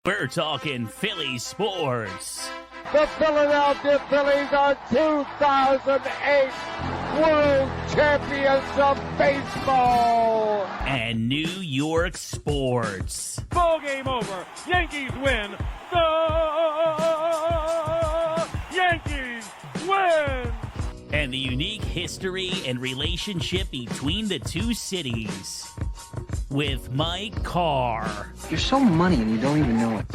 We're talking Philly sports. The Philadelphia Phillies are 2008 World Champions of Baseball. And New York sports. Ball game over. Yankees win. The Yankees win. And the unique history and relationship between the two cities. With Mike Carr. You're so money and you don't even know it.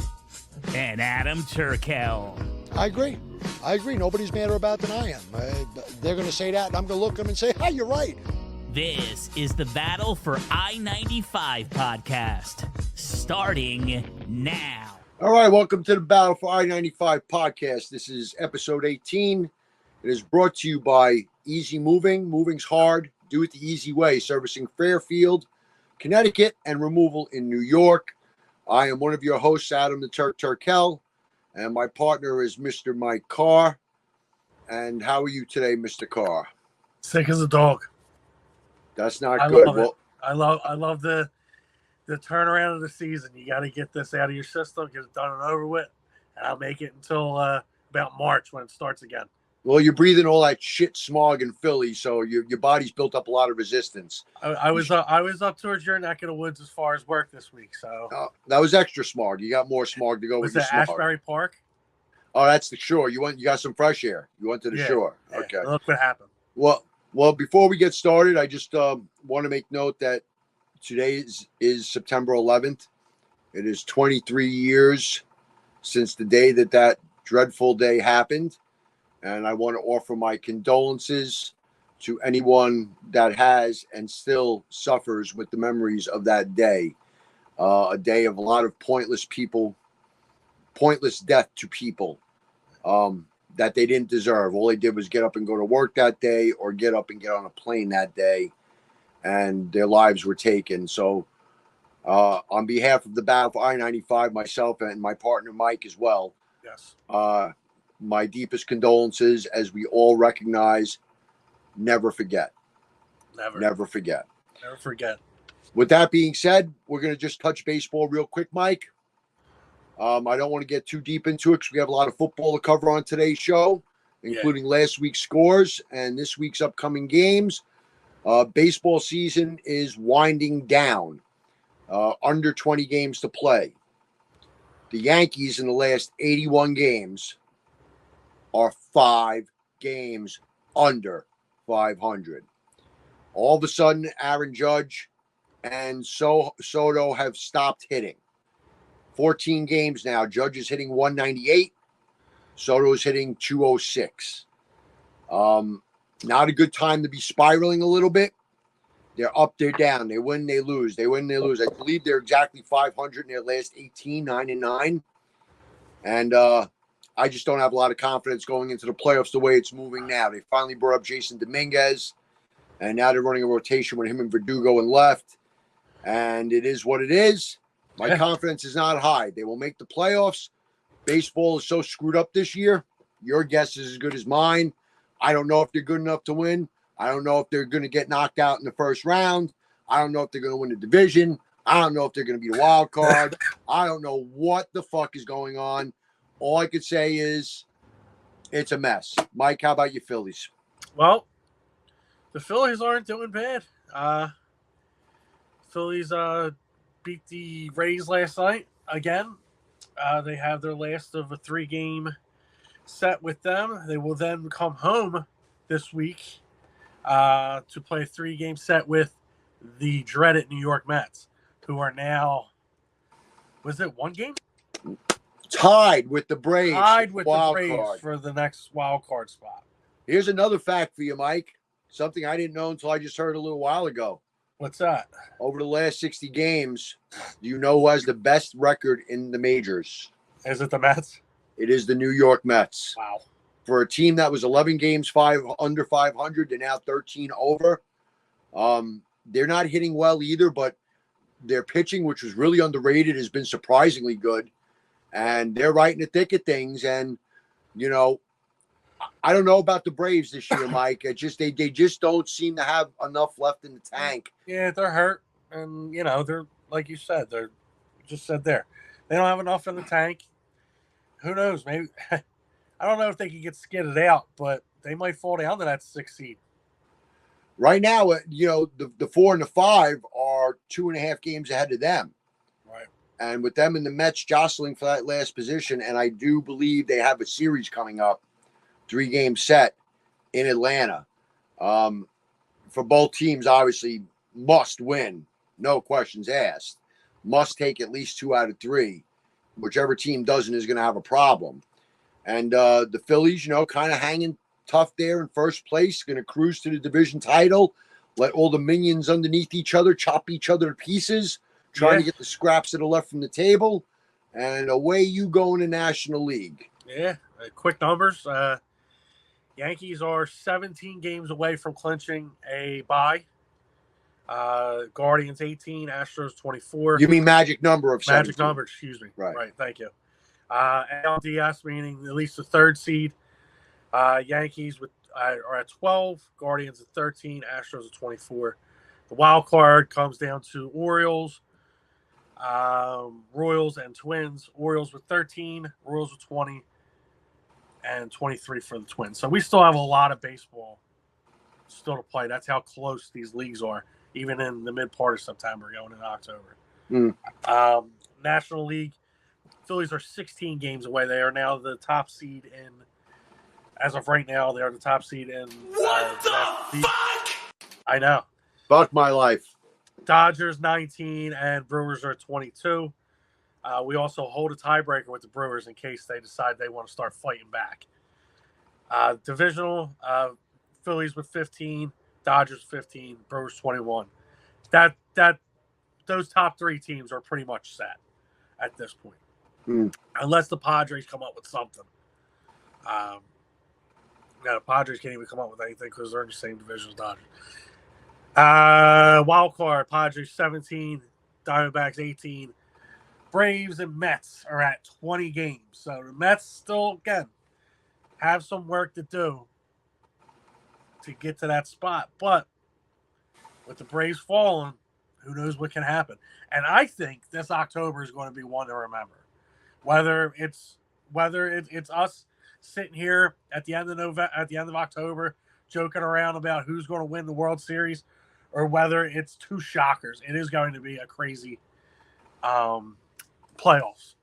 And Adam Turkel. I agree. Nobody's madder about than I am. They're going to say that, and I'm going to look at them and say, "Hi, you're right." This is the Battle for I-95 podcast, starting now. All right, welcome to the Battle for I-95 podcast. This is episode 18. It is brought to you by Easy Moving. Moving's hard. Do it the easy way. Servicing Fairfield, Connecticut, and removal in New York. I am one of your hosts, Adam the Turkel, and my partner is Mr. Mike Carr. And how are you today, Mr. Carr? Sick as a dog. That's not I good. Love it. I love the turnaround of the season. You got to get this out of your system, get it done and over with, and I'll make it until about March when it starts again. Well, you're breathing all that shit smog in Philly, so your body's built up a lot of resistance. I was up towards your neck of the woods as far as work this week, so that was extra smog. You got more smog to go with was your that smog. Ashbury Park? Oh, that's the shore. You got some fresh air. You went to the shore. Yeah. Okay. Look what happened. Well, before we get started, I just want to make note that today is September 11th. It is 23 years since the day that dreadful day happened. And I want to offer my condolences to anyone that has and still suffers with the memories of that day. A day of a lot of pointless death to people that they didn't deserve. All they did was get up and go to work that day or get up and get on a plane that day, and their lives were taken. So on behalf of the Battle for I-95, myself and my partner Mike as well, Yes. My deepest condolences, as we all recognize, never forget. Never forget. Never forget. With that being said, we're going to just touch baseball real quick, Mike. I don't want to get too deep into it because we have a lot of football to cover on today's show, including last week's scores and this week's upcoming games. Baseball season is winding down. Under 20 games to play. The Yankees in the last 81 games are 5 games under 500. All of a sudden, Aaron Judge and Soto have stopped hitting. 14 games now. Judge is hitting 198. Soto is hitting 206. Not a good time to be spiraling a little bit. They're up, they're down. They win, they lose. They win, they lose. I believe they're exactly 500 in their last 18, 9-9. And I just don't have a lot of confidence going into the playoffs the way it's moving now. They finally brought up Jason Dominguez, and now they're running a rotation with him and Verdugo in left. And it is what it is. My confidence is not high. They will make the playoffs. Baseball is so screwed up this year. Your guess is as good as mine. I don't know if they're good enough to win. I don't know if they're going to get knocked out in the first round. I don't know if they're going to win the division. I don't know if they're going to be the wild card. I don't know what the fuck is going on. All I could say is it's a mess. Mike, how about you Phillies? Well, the Phillies aren't doing bad. Phillies beat the Rays last night again. They have their last of a 3-game set with them. They will then come home this week to play a 3-game set with the dreaded New York Mets, who are now, was it 1 game? Tied with the Braves. Tied with the Braves for the next wild card spot. Here's another fact for you, Mike. Something I didn't know until I just heard a little while ago. What's that? Over the last 60 games, do you know who has the best record in the majors? Is it the Mets? It is the New York Mets. Wow. For a team that was 11 games under 500, they're now 13 over. They're not hitting well either, but their pitching, which was really underrated, has been surprisingly good. And they're right in the thick of things. And, you know, I don't know about the Braves this year, Mike. They just don't seem to have enough left in the tank. Yeah, they're hurt. And, you know, they're, like you said, they're just said there. They don't have enough in the tank. Who knows? Maybe I don't know if they can get skidded out, but they might fall down to that 6th seed. Right now, the 4 and the 5 are 2.5 games ahead of them. Right. And with them and the Mets jostling for that last position, and I do believe they have a series coming up, 3-game set in Atlanta. For both teams, obviously, must win, no questions asked. Must take at least 2 out of 3. Whichever team doesn't is going to have a problem. And the Phillies, kind of hanging tough there in first place, going to cruise to the division title, let all the minions underneath each other chop each other to pieces, trying to get the scraps that are left from the table, and away you go in the National League. Yeah, quick numbers. Yankees are 17 games away from clinching a bye. Guardians 18, Astros 24. You mean magic number of 17. Magic number, excuse me. Right, thank you. LDS, meaning at least the 3rd seed. Yankees are at 12, Guardians at 13, Astros at 24. The wild card comes down to Orioles, Royals, and Twins. Orioles with 13, Royals with 20, and 23 for the Twins. So we still have a lot of baseball still to play. That's how close these leagues are, even in the mid part of September going into October. National League, Phillies are 16 games away. They are now the top seed in. As of right now, they are the top seed in. What the fuck? I know. Fuck my life. Dodgers 19 and Brewers are 22. We also hold a tiebreaker with the Brewers in case they decide they want to start fighting back. Divisional, Phillies with 15, Dodgers 15, Brewers 21. Those top 3 teams are pretty much set at this point, unless the Padres come up with something. The Padres can't even come up with anything because they're in the same division as Dodgers. Wild card, Padres 17, Diamondbacks 18. Braves and Mets are at 20 games. So the Mets still, again, have some work to do to get to that spot. But with the Braves falling, who knows what can happen. And I think this October is going to be one to remember. Whether it's us sitting here at the end of October, joking around about who's going to win the World Series, or whether it's 2 shockers. It is going to be a crazy playoffs.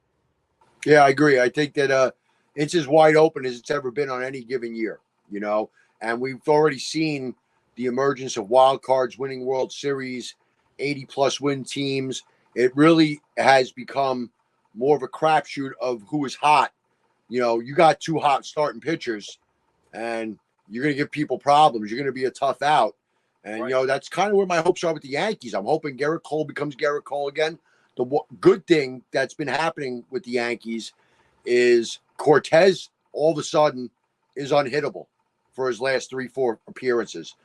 Yeah, I agree. I think that it's as wide open as it's ever been on any given year, and we've already seen the emergence of wild cards winning World Series, 80-plus win teams. It really has become more of a crapshoot of who is hot. You got 2 hot starting pitchers, and you're going to give people problems. You're going to be a tough out. And, right. That's kind of where my hopes are with the Yankees. I'm hoping Garrett Cole becomes Garrett Cole again. The good thing that's been happening with the Yankees is Cortez all of a sudden is unhittable for his last 3-4 appearances.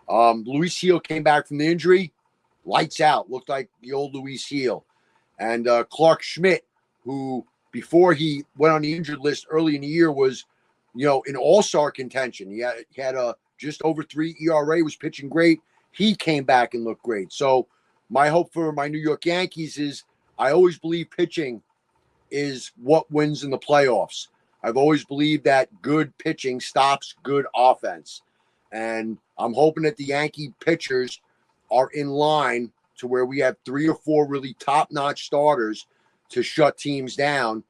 Luis Gil came back from the injury, lights out, looked like the old Luis Gil. And Clark Schmidt, who before he went on the injured list early in the year was, in all-star contention. He had a just over 3 ERA, was pitching great. He came back and looked great. So my hope for my New York Yankees is I always believe pitching is what wins in the playoffs. I've always believed that good pitching stops good offense. And I'm hoping that the Yankee pitchers are in line to where we have 3 or 4 really top-notch starters to shut teams down,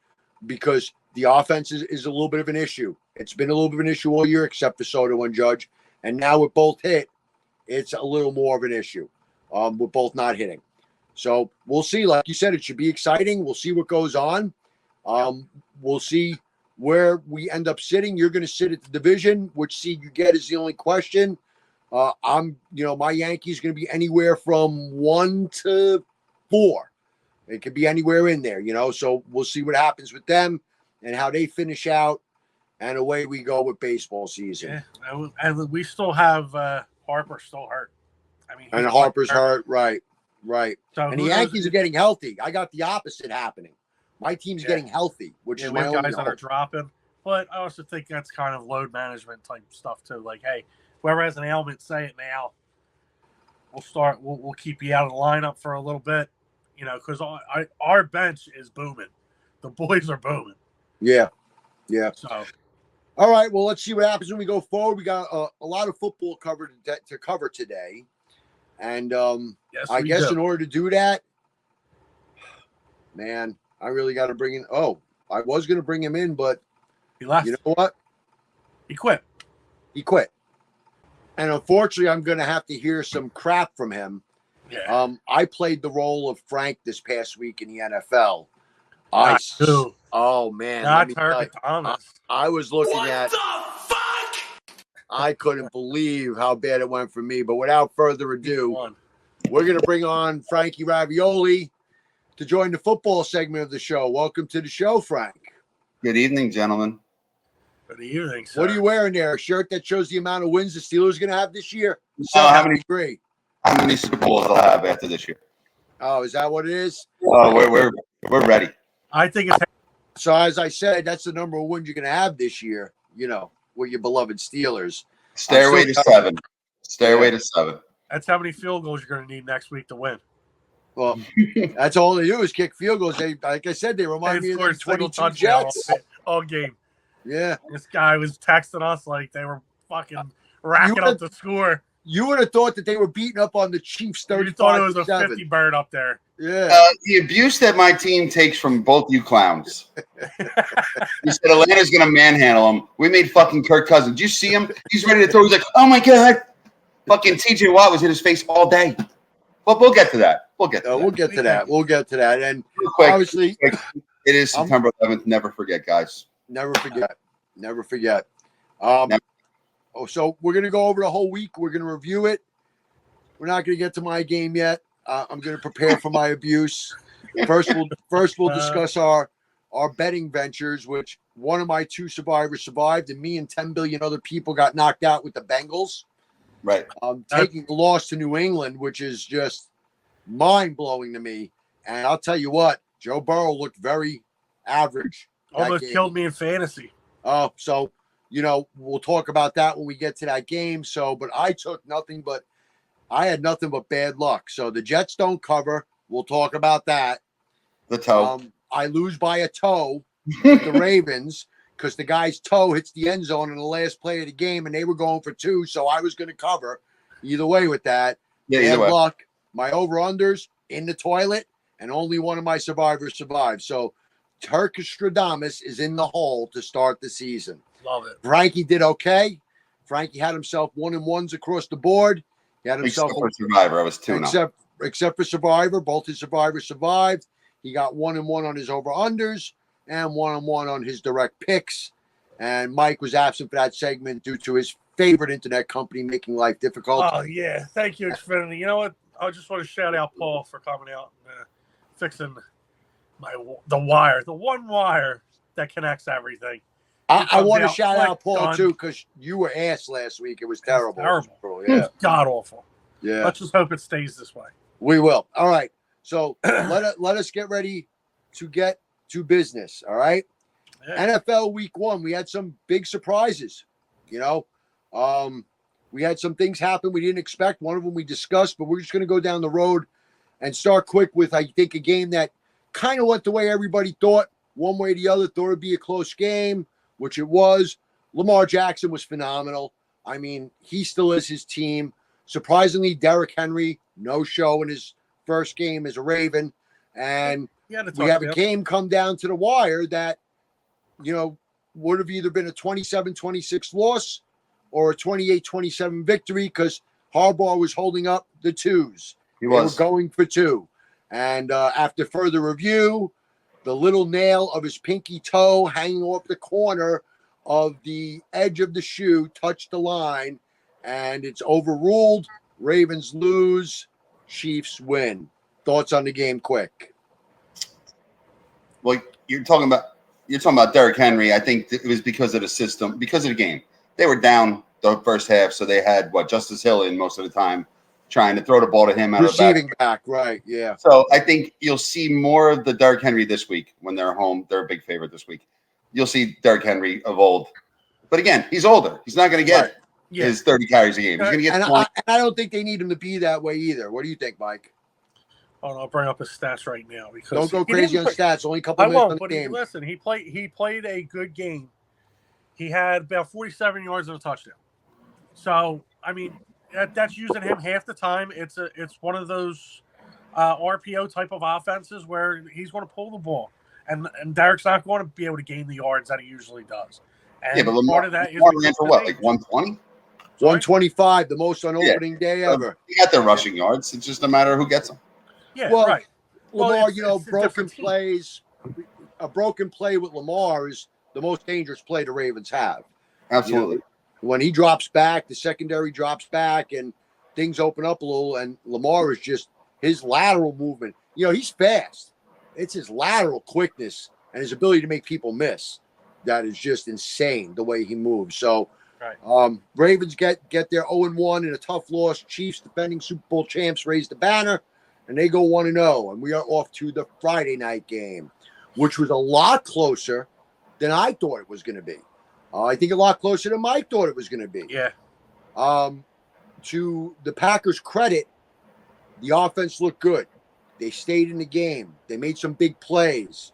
because the offense is a little bit of an issue. It's been a little bit of an issue all year except for Soto and Judge. And now with both hit, it's a little more of an issue with both not hitting. So we'll see. Like you said, it should be exciting. We'll see what goes on. We'll see where we end up sitting. You're going to sit at the division. Which seed you get is the only question. My Yankees going to be anywhere from 1 to 4. It could be anywhere in there, so we'll see what happens with them and how they finish out. And away we go with baseball season. Yeah, and we still have Harper still hurt. And Harper's hurt. Right. So and the Yankees are getting healthy. I got the opposite happening. My team's getting healthy, which is my own guys that are dropping. But I also think that's kind of load management type stuff too. Like, hey, whoever has an ailment, say it now. We'll keep you out of the lineup for a little bit, because our bench is booming. The boys are booming. Yeah. So All right. Well, let's see what happens when we go forward. We got a lot of football covered to cover today, and yes, I we guess do. in order to do that, man, I really got to bring in. Oh, I was going to bring him in, but He left. you know what? He quit. He quit. And unfortunately, I'm going to have to hear some crap from him. Yeah. I played the role of Frank this past week in the NFL. Not you. Oh man, let Not me tell you, Thomas. I was looking at. I couldn't believe how bad it went for me. But without further ado, we're going to bring on Frankie Ravioli to join the football segment of the show. Welcome to the show, Frank. Good evening, gentlemen. Good evening, sir. What are you wearing there? A shirt that shows the amount of wins the Steelers are going to have this year? How many? Great. How many Super Bowls they'll have after this year? Oh, is that what it is? Oh, we're ready. I think it's So as I said, that's the number of wins you're going to have this year. You know, with your beloved Steelers. Stairway to 7. Stairway to 7. that's how many field goals you're going to need next week to win. Well, that's all they do is kick field goals. They, like I said, they remind me of the 22 Jets. all game. Yeah. This guy was texting us like they were fucking racking up the score. You would have thought that they were beating up on the Chiefs 35 You thought it was a 7. 50 bird up there. Yeah. The abuse that my team takes from both you clowns. You said Atlanta's going to manhandle him. We made fucking Kirk Cousins. Did you see him? He's ready to throw. He's like, oh my God. Fucking TJ Watt was in his face all day. But we'll get to that. We'll get to that. We'll get to that. We'll get to that. And Real quick, obviously, it is September 11th. Never forget, guys. never forget. Never forget. So we're going to go over the whole week. We're going to review it. We're not going to get to my game yet. I'm going to prepare for my abuse. First, we'll discuss our betting ventures, which one of my 2 survivors survived, and me and 10 billion other people got knocked out with the Bengals. Right. Taking the loss to New England, which is just mind-blowing to me. And I'll tell you what, Joe Burrow looked very average. Almost killed me in fantasy. Oh, so, you know, we'll talk about that when we get to that game. So, but I had nothing but bad luck. So the Jets don't cover. We'll talk about that. The toe. I lose by a toe with the Ravens because the guy's toe hits the end zone in the last play of the game, and they were going for 2, so I was going to cover either way with that. Yeah, bad either way. luck. My over-unders in the toilet, and only one of my survivors survived. So Turkish Stradamus is in the hole to start the season. Love it. Frankie did okay. Frankie had himself 1-1s across the board. He had himself Except for Survivor. I was 2-0. Except for Survivor. Both his survivors survived. He got 1-1 on his over-unders and 1-1 on his direct picks. And Mike was absent for that segment due to his favorite internet company making life difficult. Oh, yeah. Thank you, Xfinity. You know what? I just want to shout out Paul for coming out and fixing the wire, the one wire that connects everything. I want to shout like out Paul, done. too, because you were ass last week. It was terrible. Terrible. Yeah. God awful. Yeah. Let's just hope it stays this way. We will. All right. So let us get ready to get to business. All right. Yeah. NFL week 1, we had some big surprises. You know, we had some things happen we didn't expect. One of them we discussed, but we're just going to go down the road and start quick with, I think, a game that kind of went the way everybody thought. One way or the other, thought it'd be a close game, which it was. Lamar Jackson was phenomenal. I mean, he still is his team. Surprisingly, Derrick Henry, no show in his first game as a Raven. And we have a game come down to the wire that, you know, would have either been a 27-26 loss or a 28-27 victory because Harbaugh was holding up the 2s. They were going for 2. And after further review, the little nail of his pinky toe hanging off the corner of the edge of the shoe touched the line, and it's overruled. Ravens lose, Chiefs win. Thoughts on the game, quick? Well, you're talking about Derrick Henry. I think it was because of the system, because of the game. They were down the first half, so they had Justice Hill in most of the time, trying to throw the ball to him out of the receiving back, right? Yeah. So I think you'll see more of the Derrick Henry this week when they're home. They're a big favorite this week. You'll see Derrick Henry of old, but again, he's older. He's not going to get his 30 carries a game. He's going to get 20. I don't think they need him to be that way either. What do you think, Mike? Hold on, I'll bring up his stats right now because Don't go he crazy didn't on play- stats. Only a couple I minutes on won't. the But game. listen, he played a good game. He had about 47 yards and a touchdown. So I mean, that's using him half the time. It's one of those RPO type of offenses where he's going to pull the ball, and Derek's not going to be able to gain the yards that he usually does. And Yeah, but Lamar, part of that is Lamar because ran for of what, the like age. 120? 125, the most on opening day ever. He got their rushing yards. It's just a matter of who gets them. Yeah, Well, right. Lamar, it's a broken different team. plays. A broken play with Lamar is the most dangerous play the Ravens have. Absolutely. When he drops back, the secondary drops back, and things open up a little. And Lamar is just his lateral movement. He's fast. It's his lateral quickness and his ability to make people miss that is just insane. The way he moves. So, Right. Ravens get their 0-1 in a tough loss. Chiefs, defending Super Bowl champs, raise the banner, and they go 1-0. And we are off to the Friday night game, which was a lot closer than I thought it was going to be. I think a lot closer than Mike thought it was going to be. Yeah. To the Packers' credit, the offense looked good. They stayed in the game. They made some big plays.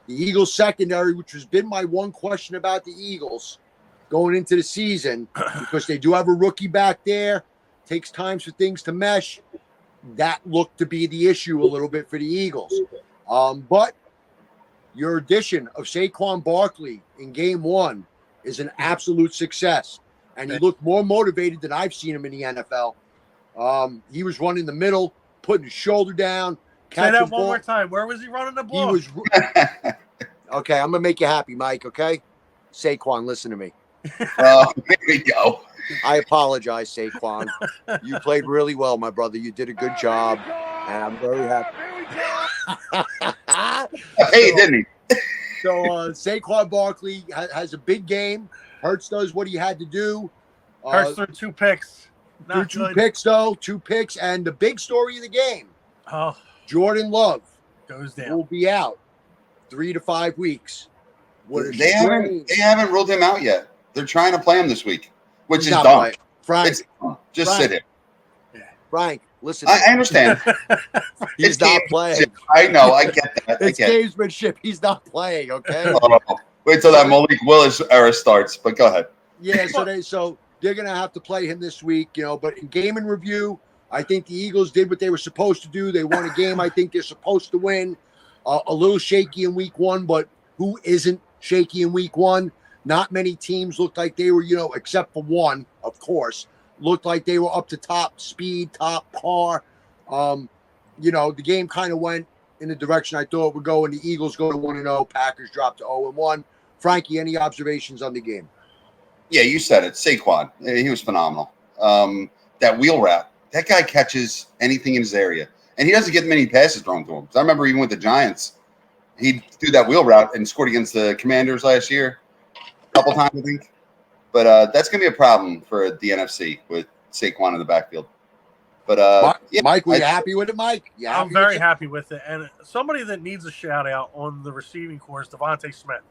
The Eagles secondary, which has been my one question about the Eagles going into the season, because they do have a rookie back there, takes time for things to mesh. That looked to be the issue a little bit for the Eagles. But your addition of Saquon Barkley in game one is an absolute success. And he looked more motivated than I've seen him in the NFL. He was running the middle, putting his shoulder down. Say that one more time. Where was he running the ball? He was okay. I'm gonna make you happy, Mike. Okay, Saquon, listen to me. Here we go. I apologize, Saquon. You played really well, my brother. You did a good job, and I'm very happy. Hey, didn't he? So Saquon Barkley has a big game. Hurts does what he had to do. Hurts threw 2 picks. Threw 2 picks, though. 2 picks. And the big story of the game, Jordan Love goes down. Will be out 3 to 5 weeks. They haven't ruled him out yet. They're trying to play him this week, which is dumb. Playing. Frank, it's dumb. Just sit here. Frank, listen. I understand. He's not playing. I know. I get that. It's gamesmanship. He's not playing, okay? Wait till that Malik Willis era starts, but go ahead. Yeah, so they're going to have to play him this week, but in game and review, I think the Eagles did what they were supposed to do. They won a game I think they're supposed to win. A little shaky in week 1, but who isn't shaky in week 1? Not many teams looked like they were, except for one, of course, looked like they were up to top speed, top par. The game kind of went in the direction I thought it would go, and the Eagles go to 1-0, Packers drop to 0-1. Frankie, any observations on the game? Yeah, you said it. Saquon, he was phenomenal. That wheel route, that guy catches anything in his area, and he doesn't get many passes thrown to him. I remember even with the Giants, he threw that wheel route and scored against the Commanders last year, a couple times, I think. But that's going to be a problem for the NFC with Saquon in the backfield. But Mike, were you happy with it, Mike? I'm very happy with it. And somebody that needs a shout out on the receiving corps is Devontae Smith.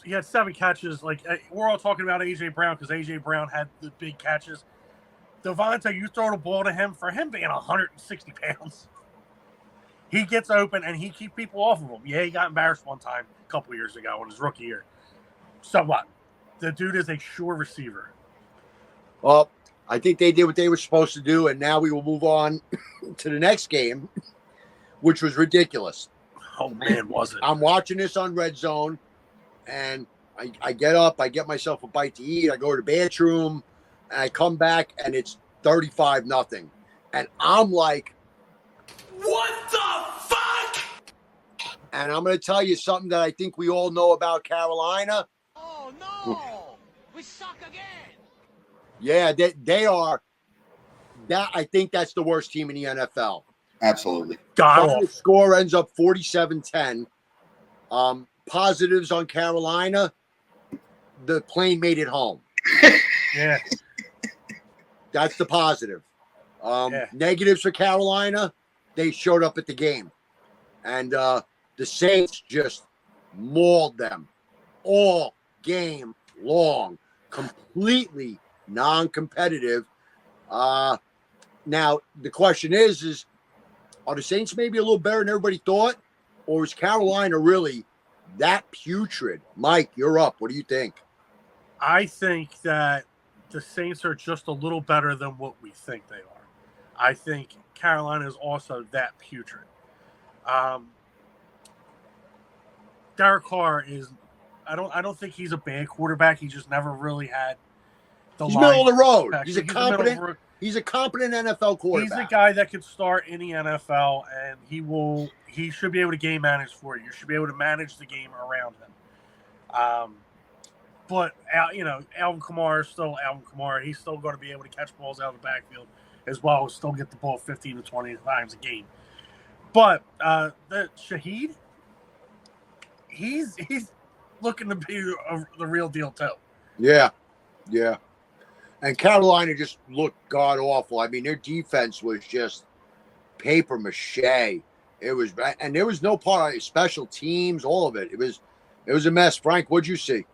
He had 7 catches. Like, we're all talking about A.J. Brown because A.J. Brown had the big catches. Devontae, you throw the ball to him, for him being 160 pounds, he gets open and he keeps people off of him. Yeah, he got embarrassed one time a couple years ago in his rookie year. So what? The dude is a sure receiver. Well, I think they did what they were supposed to do, and now we will move on to the next game, which was ridiculous. Oh, man, was it? I'm watching this on Red Zone, and I get up, I get myself a bite to eat, I go to the bathroom, and I come back, and it's 35-0. And I'm like, what the fuck? And I'm going to tell you something that I think we all know about Carolina. Oh, no. We suck again. Yeah, they are. That I think that's the worst team in the NFL. Absolutely. The score ends up 47-10. Positives on Carolina, the plane made it home. Yeah. That's the positive. Negatives for Carolina, they showed up at the game. And the Saints just mauled them all game long. Completely non-competitive. Now, the question is Are the Saints maybe a little better than everybody thought? Or is Carolina really that putrid? Mike, you're up. What do you think? I think that the Saints are just a little better than what we think they are. I think Carolina is also that putrid. Derek Carr is. I don't think he's a bad quarterback. He just never really had the. He's middle of the road. He's He's a competent NFL quarterback. He's a guy that could start in the NFL, and he should be able to game manage for you. You should be able to manage the game around him. But Alvin Kamara is still Alvin Kamara. He's still going to be able to catch balls out of the backfield as well as still get the ball 15 to 20 times a game. But the Shaheed, he's looking to be the real deal too. Yeah. And Carolina just looked god awful. I mean, their defense was just paper mache. It was, and there was no part of special teams, all of it. It was a mess. Frank, what'd you see?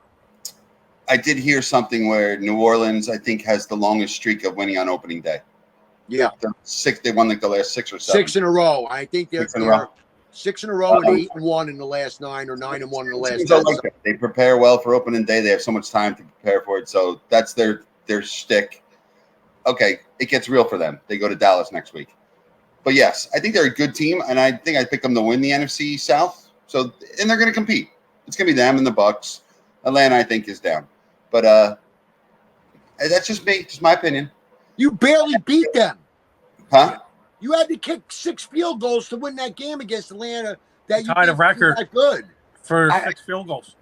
I did hear something where New Orleans, I think, has the longest streak of winning on opening day. Yeah, they won like the last 6 or 7. 6 in a row. I think they're 6 in a row and 8-1 in the last 9 or 9-1 in the last 10. Like they prepare well for opening day. They have so much time to prepare for it. So that's their shtick. Okay, it gets real for them. They go to Dallas next week. But yes, I think they're a good team, and I think I picked them to win the NFC South. So, and they're going to compete. It's going to be them and the Bucks. Atlanta, I think, is down. But that's just me. Just my opinion. You barely beat them. Huh? You had to kick 6 field goals to win that game against Atlanta. That you tied a record that good for 6 field goals.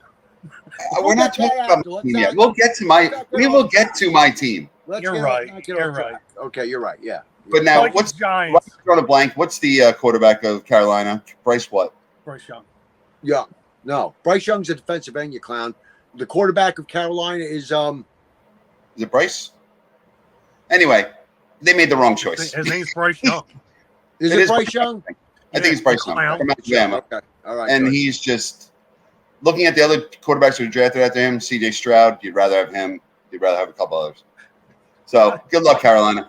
We're not talking about my team yet. We'll get to my team. You're right. Okay, you're right. Yeah. But now, what's Giants? Throwing a blank. What's the quarterback of Carolina? Bryce what? Bryce Young. Yeah. No. Bryce Young's a defensive end, you clown. The quarterback of Carolina is it Bryce? Anyway, they made the wrong choice. His name's Bryce Young. Is it Bryce Young? I think it's Bryce Young from Alabama. Okay. All right. And he's just looking at the other quarterbacks who were drafted after him. C.J. Stroud. You'd rather have him. You'd rather have a couple others. So good luck, Carolina.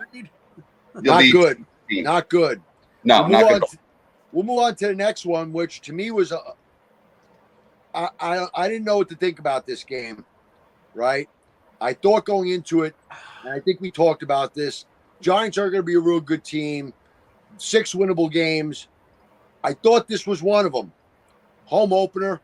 Not good. Not good. No, not good. We'll move on to the next one, which to me was I didn't know what to think about this game, right? I thought going into it, and I think we talked about this, Giants are going to be a real good team, 6 winnable games. I thought this was one of them. Home opener,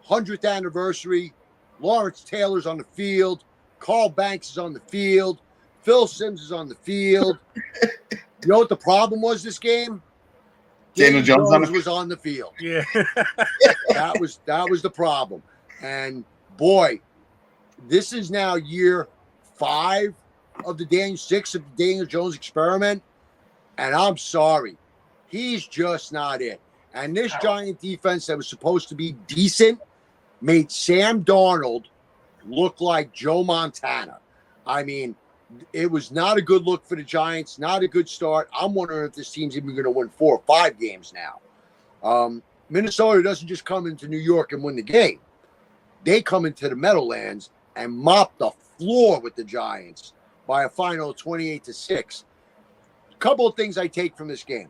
100th anniversary, Lawrence Taylor's on the field, Carl Banks is on the field, Phil Simms is on the field. You know what the problem was this game? Daniel Jones was on the field. Yeah. that was the problem. And boy, this is now year 5 of the Daniel Jones experiment. And I'm sorry, he's just not it. And this Giant defense that was supposed to be decent made Sam Darnold look like Joe Montana. I mean, it was not a good look for the Giants, not a good start. I'm wondering if this team's even going to win 4 or 5 games now. Minnesota doesn't just come into New York and win the game. They come into the Meadowlands and mop the floor with the Giants by a final 28-6. A couple of things I take from this game.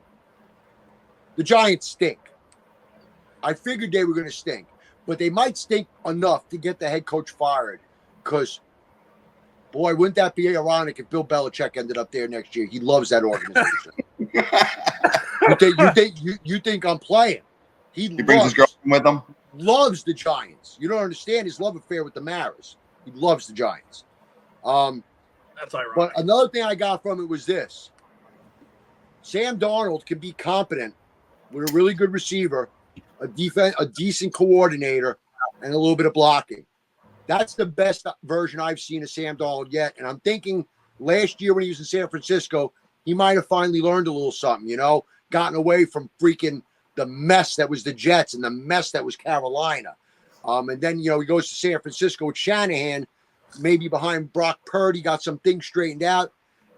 The Giants stink. I figured they were going to stink, but they might stink enough to get the head coach fired because, boy, wouldn't that be ironic if Bill Belichick ended up there next year? He loves that organization. you think I'm playing? He brings his girlfriend with him. Loves the Giants. You don't understand his love affair with the Maras. He loves the Giants. That's ironic. But another thing I got from it was this: Sam Darnold can be competent with a really good receiver, a decent coordinator, and a little bit of blocking. That's the best version I've seen of Sam Darnold yet. And I'm thinking last year when he was in San Francisco, he might have finally learned a little something, gotten away from freaking the mess that was the Jets and the mess that was Carolina. And then, he goes to San Francisco with Shanahan, maybe behind Brock Purdy, got some things straightened out.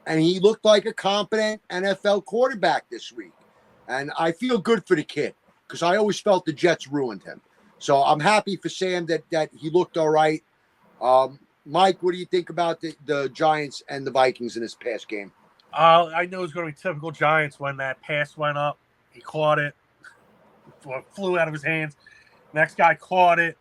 And he looked like a competent NFL quarterback this week. And I feel good for the kid because I always felt the Jets ruined him. So I'm happy for Sam that he looked all right. Mike, what do you think about the Giants and the Vikings in this past game? I know it's going to be typical Giants when that pass went up He caught it, flew out of his hands. Next guy caught it,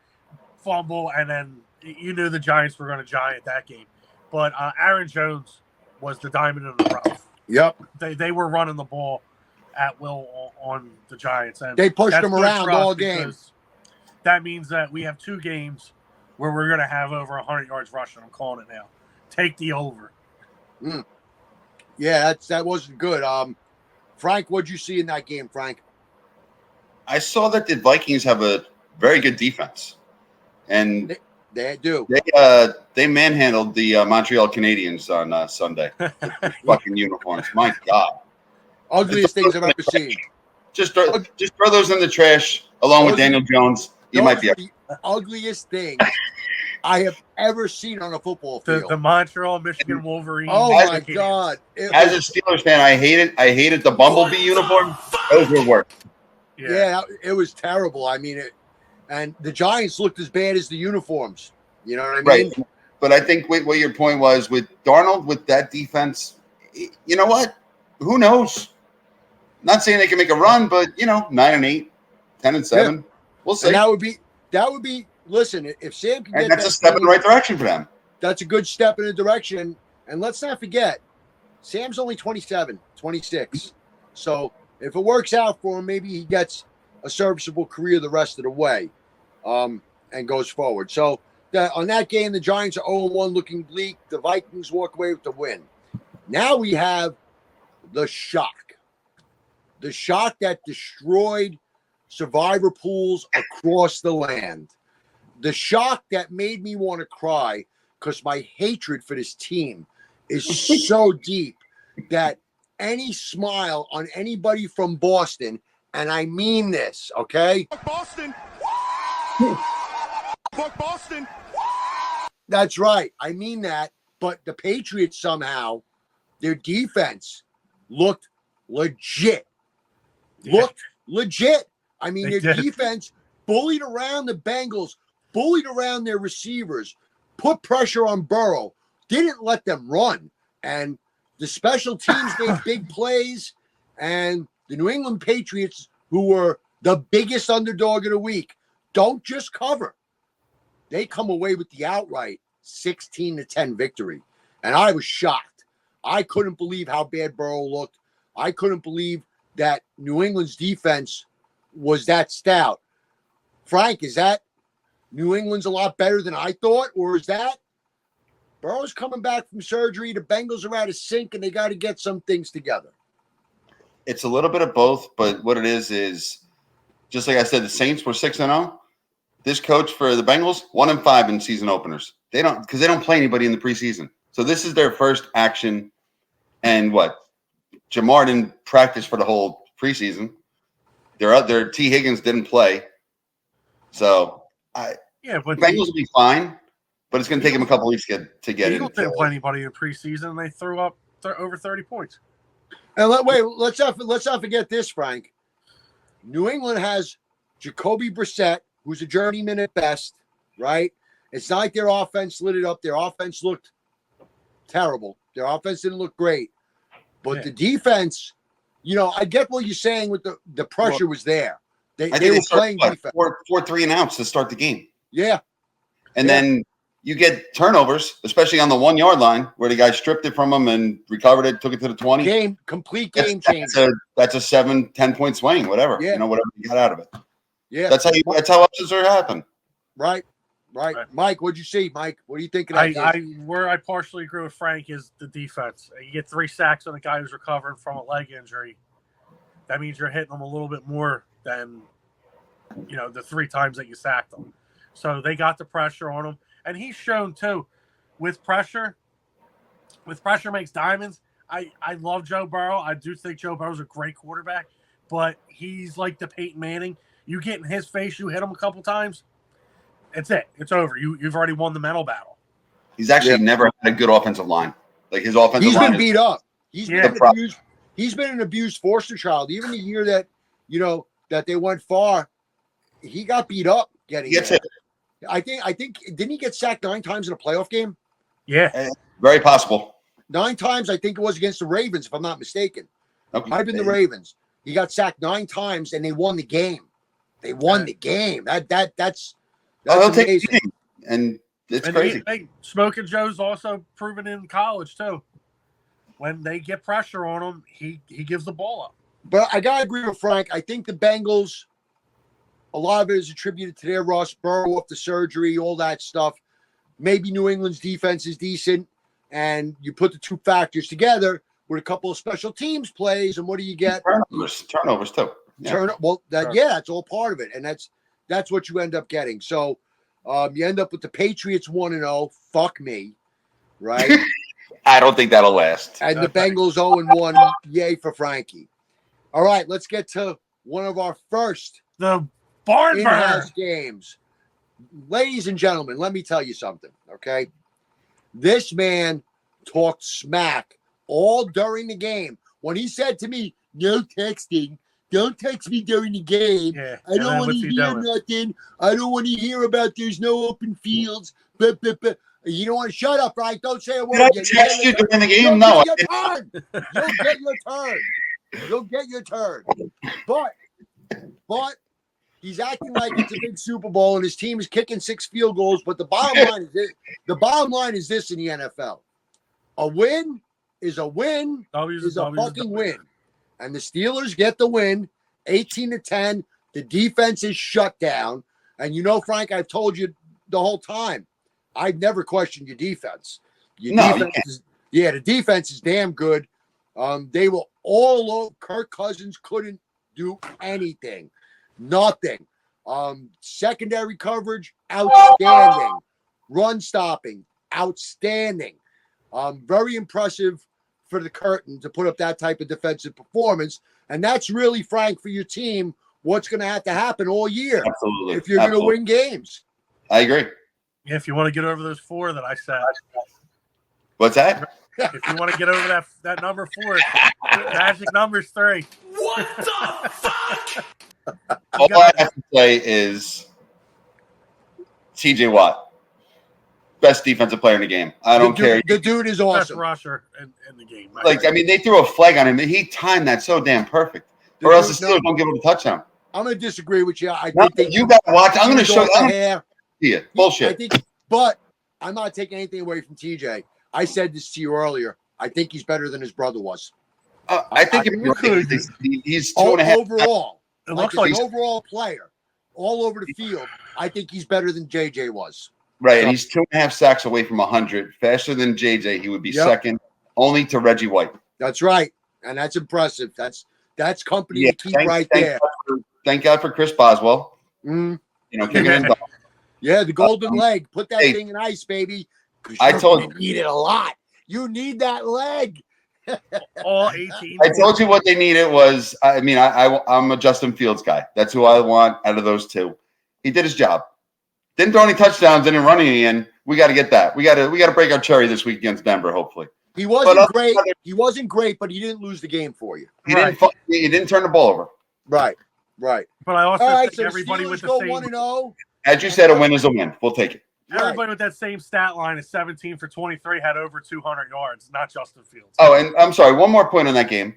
fumble, and then you knew the Giants were going to giant that game. But Aaron Jones was the diamond in the rough. Yep. They were running the ball at will on the Giants. And They pushed that's them good around for us all game. because that means that we have 2 games where we're going to have over 100 yards rushing. I'm calling it now. Take the over. Yeah, that wasn't good. Frank, what'd you see in that game, Frank? I saw that the Vikings have a very good defense, and They do. they manhandled the Montreal Canadiens on Sunday. Fucking uniforms, my God! Ugliest things I've ever seen. Just throw those in the trash along with Daniel Jones. You might be the ugliest thing I have ever seen on a football field. The Montreal, Michigan Wolverines. Oh my God! As a Steelers fan, I hated the Bumblebee uniform. Those were worse. Yeah, it was terrible. I mean, and the Giants looked as bad as the uniforms. You know what I mean? Right. But I think what your point was with Darnold, with that defense, you know what? Who knows? Not saying they can make a run, but 9-8, 10-7. Yeah. We'll see. And that would be. Listen, if Sam can get that's a step in the right direction for them. That's a good step in the direction. And let's not forget, Sam's only 27, 26. So if it works out for him, maybe he gets a serviceable career the rest of the way, and goes forward. So on that game, the Giants are 0-1, looking bleak. The Vikings walk away with the win. Now we have the shock that destroyed survivor pools across the land. The shock that made me want to cry because my hatred for this team is so deep that any smile on anybody from Boston, and I mean this, okay? Boston. Fuck Boston. That's right. I mean that. But the Patriots somehow, their defense legit. Looked legit. I mean, their defense bullied around the Bengals, bullied around their receivers, put pressure on Burrow, didn't let them run. And the special teams made big plays. And the New England Patriots, who were the biggest underdog of the week, don't just cover. They come away with the outright 16-10 victory. And I was shocked. I couldn't believe how bad Burrow looked. I couldn't believe that New England's defense was that stout. Frank, is that New England's a lot better than I thought? Or is that Burrow's coming back from surgery, the Bengals are out of sync, and they got to get some things together? It's a little bit of both, but what it is just like I said, the Saints were 6-0. This coach for the Bengals, 1-5 in season openers. They don't play anybody in the preseason. So this is their first action. And Jamar didn't practice for the whole preseason. They're out there. T. Higgins didn't play. So but Bengals will be fine, but it's going to take him a couple weeks to get in. Eagles didn't play anybody in preseason. They threw up over 30 points. And let's not forget this, Frank. New England has Jacoby Brissett, who's a journeyman at best, right? It's not like their offense lit it up. Their offense looked terrible. Their offense didn't look great. But the defense, I get what you're saying with the pressure was there. They were playing defense. 4-3 and outs to start the game. Yeah. And then you get turnovers, especially on the 1 yard line where the guy stripped it from him and recovered it, took it to the 20. Complete game changer. That's a 7-10 point swing, whatever. Yeah. Whatever you got out of it. Yeah. That's how upsets are happen. Right. Mike, what'd you see, Mike? What do you think of that game? Where I partially agree with Frank is the defense. You get 3 sacks on a guy who's recovering from a leg injury. That means you're hitting him a little bit more than, the 3 times that you sacked him. So they got the pressure on him. And he's shown, too, with pressure makes diamonds. I love Joe Burrow. I do think Joe Burrow's a great quarterback. But he's like the Peyton Manning. You get in his face, you hit him a couple times, it's it. It's over. You've already won the mental battle. He's actually never had a good offensive line. Like his offensive line. He's been beat up. He's been abused. He's been an abused foster child. Even the year that, that they went far, he got beat up getting it. I think didn't he get sacked 9 times in a playoff game? Yeah. Very possible. 9 times, I think it was against the Ravens, if I'm not mistaken. Okay. Might have been the Ravens. He got sacked 9 times, and they won the game. They won the game. That's They'll take amazing. it, and it's crazy. Smoking Joe's also proven in college too. When they get pressure on him, he gives the ball up. But I gotta agree with Frank. I think the Bengals, a lot of it is attributed to their Ross Burrow off the surgery, all that stuff. Maybe New England's defense is decent, and you put the two factors together with a couple of special teams plays, and what do you get? Turnovers too. Yeah. That's all part of it, and that's what you end up getting. So you end up with the Patriots 1-0. Fuck me, right? I don't think that'll last. And the Bengals 0-1. Yay for Frankie. All right, let's get to one of our first the barn in-house games. Ladies and gentlemen, let me tell you something, okay? This man talked smack all during the game. When he said to me, no texting, don't text me during the game. Yeah, I don't want to hear nothing. I don't want to hear about there's no open fields. You don't want to shut up, right? Don't say a word. Did I text you during the game? No. You'll get your turn. You'll get your turn. But he's acting like it's a big Super Bowl and his team is kicking 6 field goals. But the bottom line is this. The bottom line is this in the NFL. A win is a win is a fucking win. And the Steelers get the win, 18-10. The defense is shut down. And you know, Frank, I've told you the whole time, I've never questioned your defense. The defense is damn good. They were all over. Kirk Cousins couldn't do anything. Nothing. Secondary coverage, outstanding. Run stopping, outstanding. Very impressive for the curtain to put up that type of defensive performance. And that's really, Frank, for your team, what's going to have to happen all year. Absolutely. If you're going to win games. I agree. Yeah, if you want to get over those 4 that I said. What's that? If you want to get over that number 4, magic number's 3. What the fuck? All I have to say is TJ Watt. Best defensive player in the game. I don't care. The dude is awesome. Best rusher in the game. They threw a flag on him. He timed that so damn perfect. Or else the Steelers don't give him a touchdown. I'm going to disagree with you. I think you got to watch. I'm going to show you. Yeah, bullshit. But I'm not taking anything away from TJ. I said this to you earlier. I think he's better than his brother was. I think he's 2.5. Overall. It looks like an overall player, all over the field. I think he's better than JJ was. Right, and he's 2.5 sacks away from 100. Faster than JJ, he would be second, only to Reggie White. That's right, and that's impressive. That's company to keep there. Thank God for Chris Boswell. Mm. Kicking in dog. Yeah, the golden leg. Put that thing in ice, baby. I told you, need it a lot. You need that leg. All 18. I told you what they needed was. I'm a Justin Fields guy. That's who I want out of those 2. He did his job. Didn't throw any touchdowns. Didn't run any in. We got to get that. We got to break our cherry this week against Denver. Hopefully. He wasn't great. He wasn't great, but he didn't lose the game for you. He didn't turn the ball over. Right. But I also think so everybody with the go same 1-0. As you said, a win is a win. We'll take it. Everybody with that same stat line is 17 for 23 had over 200 yards, not Justin Fields. Oh, and I'm sorry. One more point on that game.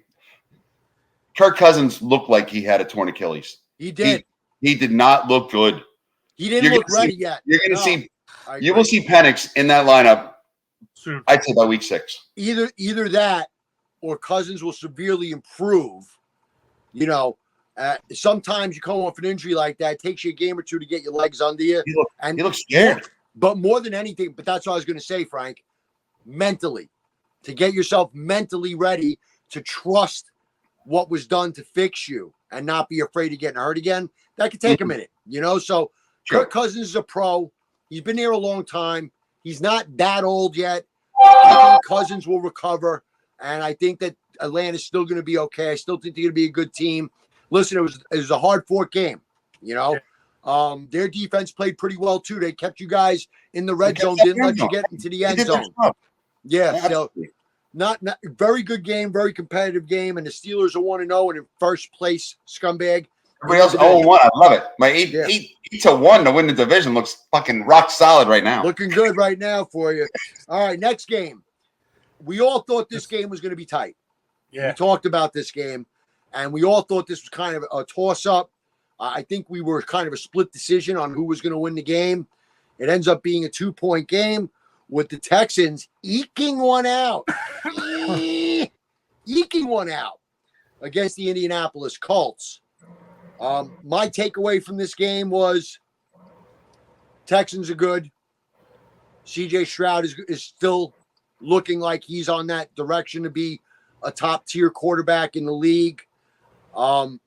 Kirk Cousins looked like he had a torn Achilles. He did. He did not look good. He didn't look ready yet. You're going to see. You will see Penix in that lineup. Soon. I'd say by week 6. Either that, or Cousins will severely improve. Sometimes you come off an injury like that, it takes you a game or 2 to get your legs under you. He looks scared. But more than anything, that's what I was going to say, Frank, mentally, to get yourself mentally ready to trust what was done to fix you and not be afraid of getting hurt again. That could take a minute, So Kirk Cousins is a pro. He's been there a long time. He's not that old yet. I think Cousins will recover, and I think that Atlanta's still going to be okay. I still think they're going to be a good team. Listen, it was a hard-fought game, Their defense played pretty well, too. They kept you guys in the red zone, didn't let you get into the end zone. Yeah, so not very good game, very competitive game, and the Steelers are 1-0 and in first place, scumbag. Everybody else 0-1. I love it. My 8-1 to win the division looks fucking rock solid right now. Looking good right now for you. All right, next game. We all thought this game was going to be tight. Yeah. We talked about this game. and we all thought this was kind of a toss-up. I think we were kind of a split decision on who was going to win the game. It ends up being a 2-point game with the Texans eking one out. Eking one out against the Indianapolis Colts. My takeaway from this game was Texans are good. CJ Stroud is still looking like he's on that direction to be a top-tier quarterback in the league.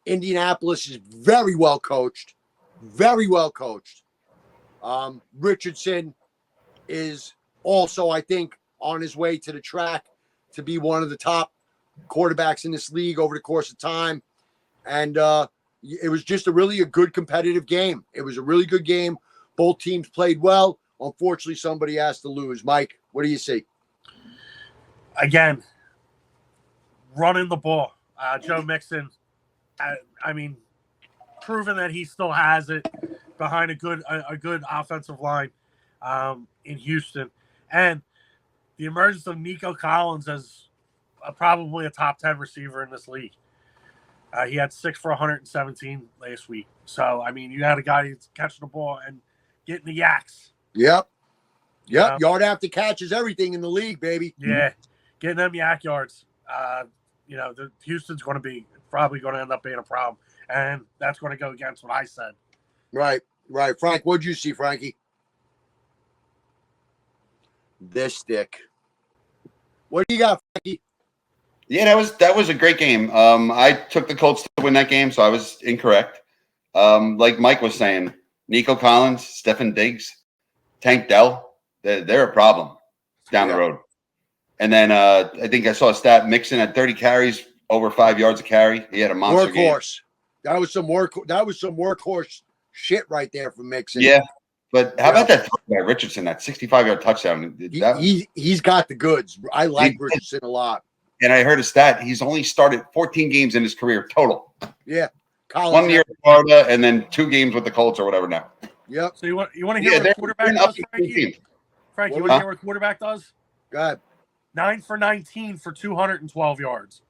Indianapolis is very well coached. Very well coached. Richardson is also, I think, on his way to the track to be one of the top quarterbacks in this league over the course of time. And it was just a good competitive game. It was a really good game. Both teams played well. Unfortunately, somebody has to lose. Mike, what do you see? Again, running the ball. Joe Mixon, I mean, proven that he still has it behind a good offensive line in Houston. And the emergence of Nico Collins as probably a top 10 receiver in this league. He had 6 for 117 last week. So, I mean, you had a guy who's catching the ball and getting the yaks. Yep. Yard after catch is everything in the league, baby. Yeah. Getting them yak yards. The Houston's going to be probably going to end up being a problem. And that's going to go against what I said. Right. Frank, what'd you see, Frankie? This stick. What do you got, Frankie? Yeah, that was a great game. I took the Colts to win that game, so I was incorrect. Like Mike was saying, Nico Collins, Stefan Diggs, Tank Dell, they're a problem down the road. And then I think I saw a stat: Mixon had 30 carries, over 5 yards a carry. He had a monster workhorse. game. That was some workhorse shit right there from Mixon. Yeah, but how about that throw by Richardson, that 65-yard touchdown? He's got the goods. I like Richardson a lot. And I heard a stat: he's only started 14 games in his career total. Yeah, 1 year in Florida, and then 2 games with the Colts or whatever now. Yep. So you want to hear what a quarterback does, Frankie? Frank, you want to hear what a quarterback does? Go ahead. 9 for 19 for 212 yards.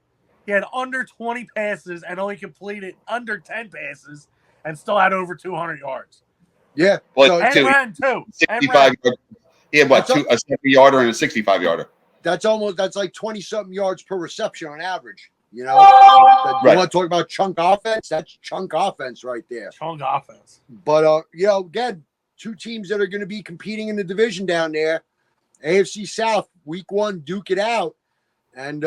He had under 20 passes and only completed under 10 passes and still had over 200 yards. Yeah. Well, and ran too. 65 yards. He had a 70-yarder and a 65-yarder. That's like 20-something yards per reception on average. You know, Right. You want to talk about chunk offense? That's chunk offense right there. Chunk offense. But again, 2 teams that are going to be competing in the division down there. AFC South, week 1, duke it out, and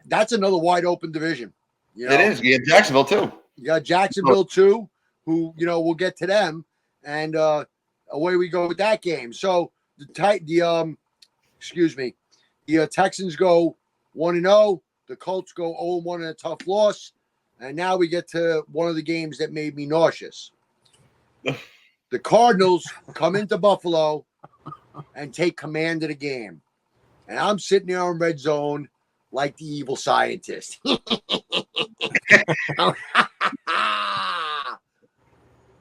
that's another wide open division. You know? It is. You got Jacksonville too. You got Jacksonville too, who we'll get to them, and away we go with that game. So the Texans go 1-0. The Colts go 0-1 in a tough loss, and now we get to one of the games that made me nauseous. The Cardinals come into Buffalo and take command of the game. And I'm sitting there on red zone like the evil scientist. But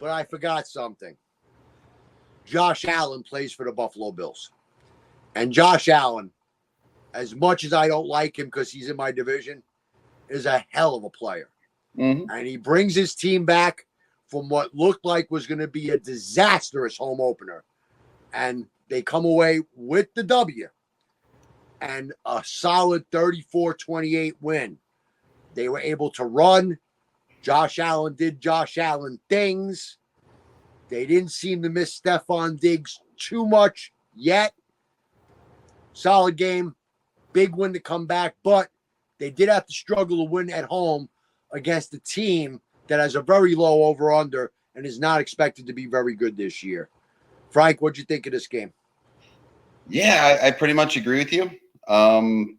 I forgot something. Josh Allen plays for the Buffalo Bills. And Josh Allen, as much as I don't like him because he's in my division, is a hell of a player. Mm-hmm. And he brings his team back from what looked like was going to be a disastrous home opener. And they come away with the W and a solid 34-28 win. They were able to run. Josh Allen did Josh Allen things. They didn't seem to miss Stephon Diggs too much yet. Solid game. Big win to come back, but they did have to struggle to win at home against a team that has a very low over-under and is not expected to be very good this year. Frank, what'd you think of this game? Yeah, I pretty much agree with you.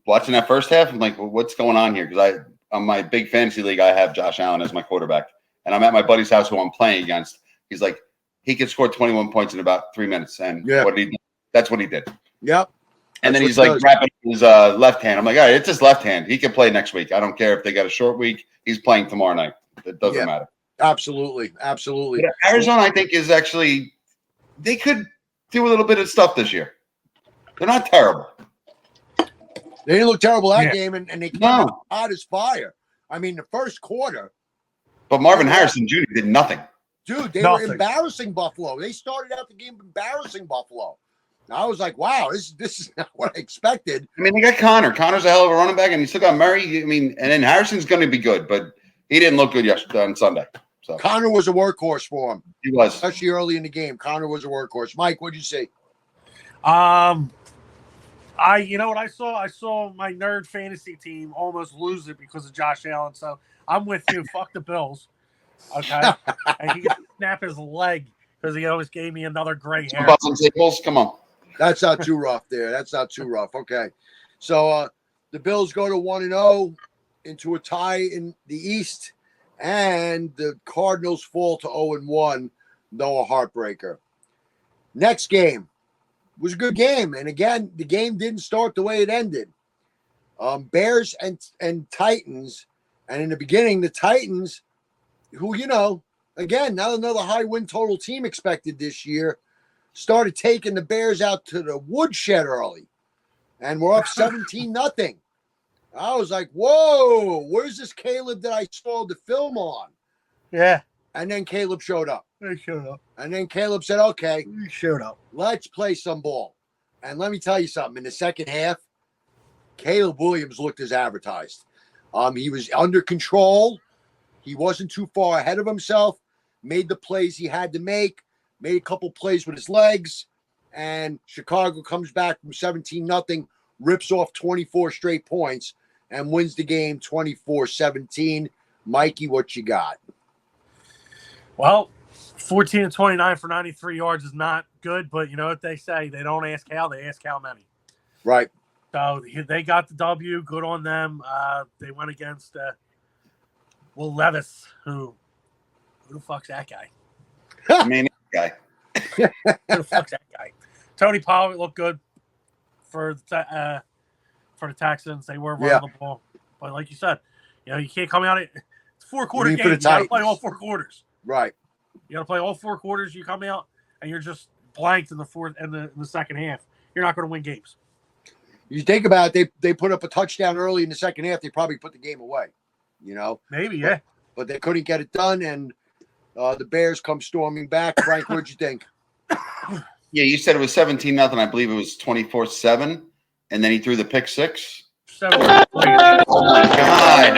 Watching that first half, I'm like, well, what's going on here? Because on my big fantasy league, I have Josh Allen as my quarterback. And I'm at my buddy's house who I'm playing against. He's like, he could score 21 points in about 3 minutes. And what did he do? That's what he did. Yep. And then he's like wrapping his left hand. I'm like, all right, it's his left hand. He can play next week. I don't care if they got a short week. He's playing tomorrow night. It doesn't matter. Absolutely. But Arizona, I think, is actually – they could do a little bit of stuff this year. They're not terrible. They didn't look terrible that game, and they came out hot as fire. I mean, the first quarter, But Marvin Harrison Jr. did nothing. dude, they Nothing. were embarrassing Buffalo. They started out the game embarrassing Buffalo. I was like, wow, this is not what I expected. I mean, they got Connor. Connor's a hell of a running back, and you still got Murray. I mean, and then Harrison's going to be good, but he didn't look good yesterday on Sunday. So Connor was a workhorse for him, he was. especially early in the game. Connor was a workhorse. Mike, what'd you see? You know what I saw? I saw my nerd fantasy team almost lose it because of Josh Allen. So I'm with you. Fuck the Bills. Okay. And he could snap his leg because he always gave me another gray hair. Busting tables. Come on. That's not too rough there. That's not too rough. Okay. So the Bills go to 1-0 into a tie in the East, and the Cardinals fall to 0-1. No, a heartbreaker. Next game was a good game. And again, the game didn't start the way it ended. Bears and Titans. And in the beginning, the Titans, who, again, not another high win total team expected this year, started taking the Bears out to the woodshed early. And we're up 17-0. I was like, whoa, where's this Caleb that I saw the film on? Yeah. And then Caleb showed up. He showed up. And then Caleb said, okay, He showed up. let's play some ball. And let me tell you something. In the second half, Caleb Williams looked as advertised. He was under control. He wasn't too far ahead of himself. Made the plays he had to make. Made a couple plays with his legs. And Chicago comes back from 17-0, rips off 24 straight points, and wins the game 24-17. Mikey, what you got? Well, 14-29 for 93 yards is not good, but you know what they say. They don't ask how, they ask how many. Right. So they got the W. Good on them. They went against Will Levis, who the fuck's that guy? I mean, guy. Who the fuck's that guy? Tony Pollard looked good for the Texans. They were running the ball, but like you said, you can't come out. It's 4-quarter game. You got to play all 4 quarters. Right. You got to play all 4 quarters. You come out and you're just blanked in the fourth and the second half. You're not going to win games. You think about it, they put up a touchdown early in the second half. They probably put the game away. Maybe, yeah. But they couldn't get it done, and the Bears come storming back. Frank, what'd you think? Yeah, you said it was 17-0. I believe it was 24-7, and then he threw the pick 6. 7. Oh my God!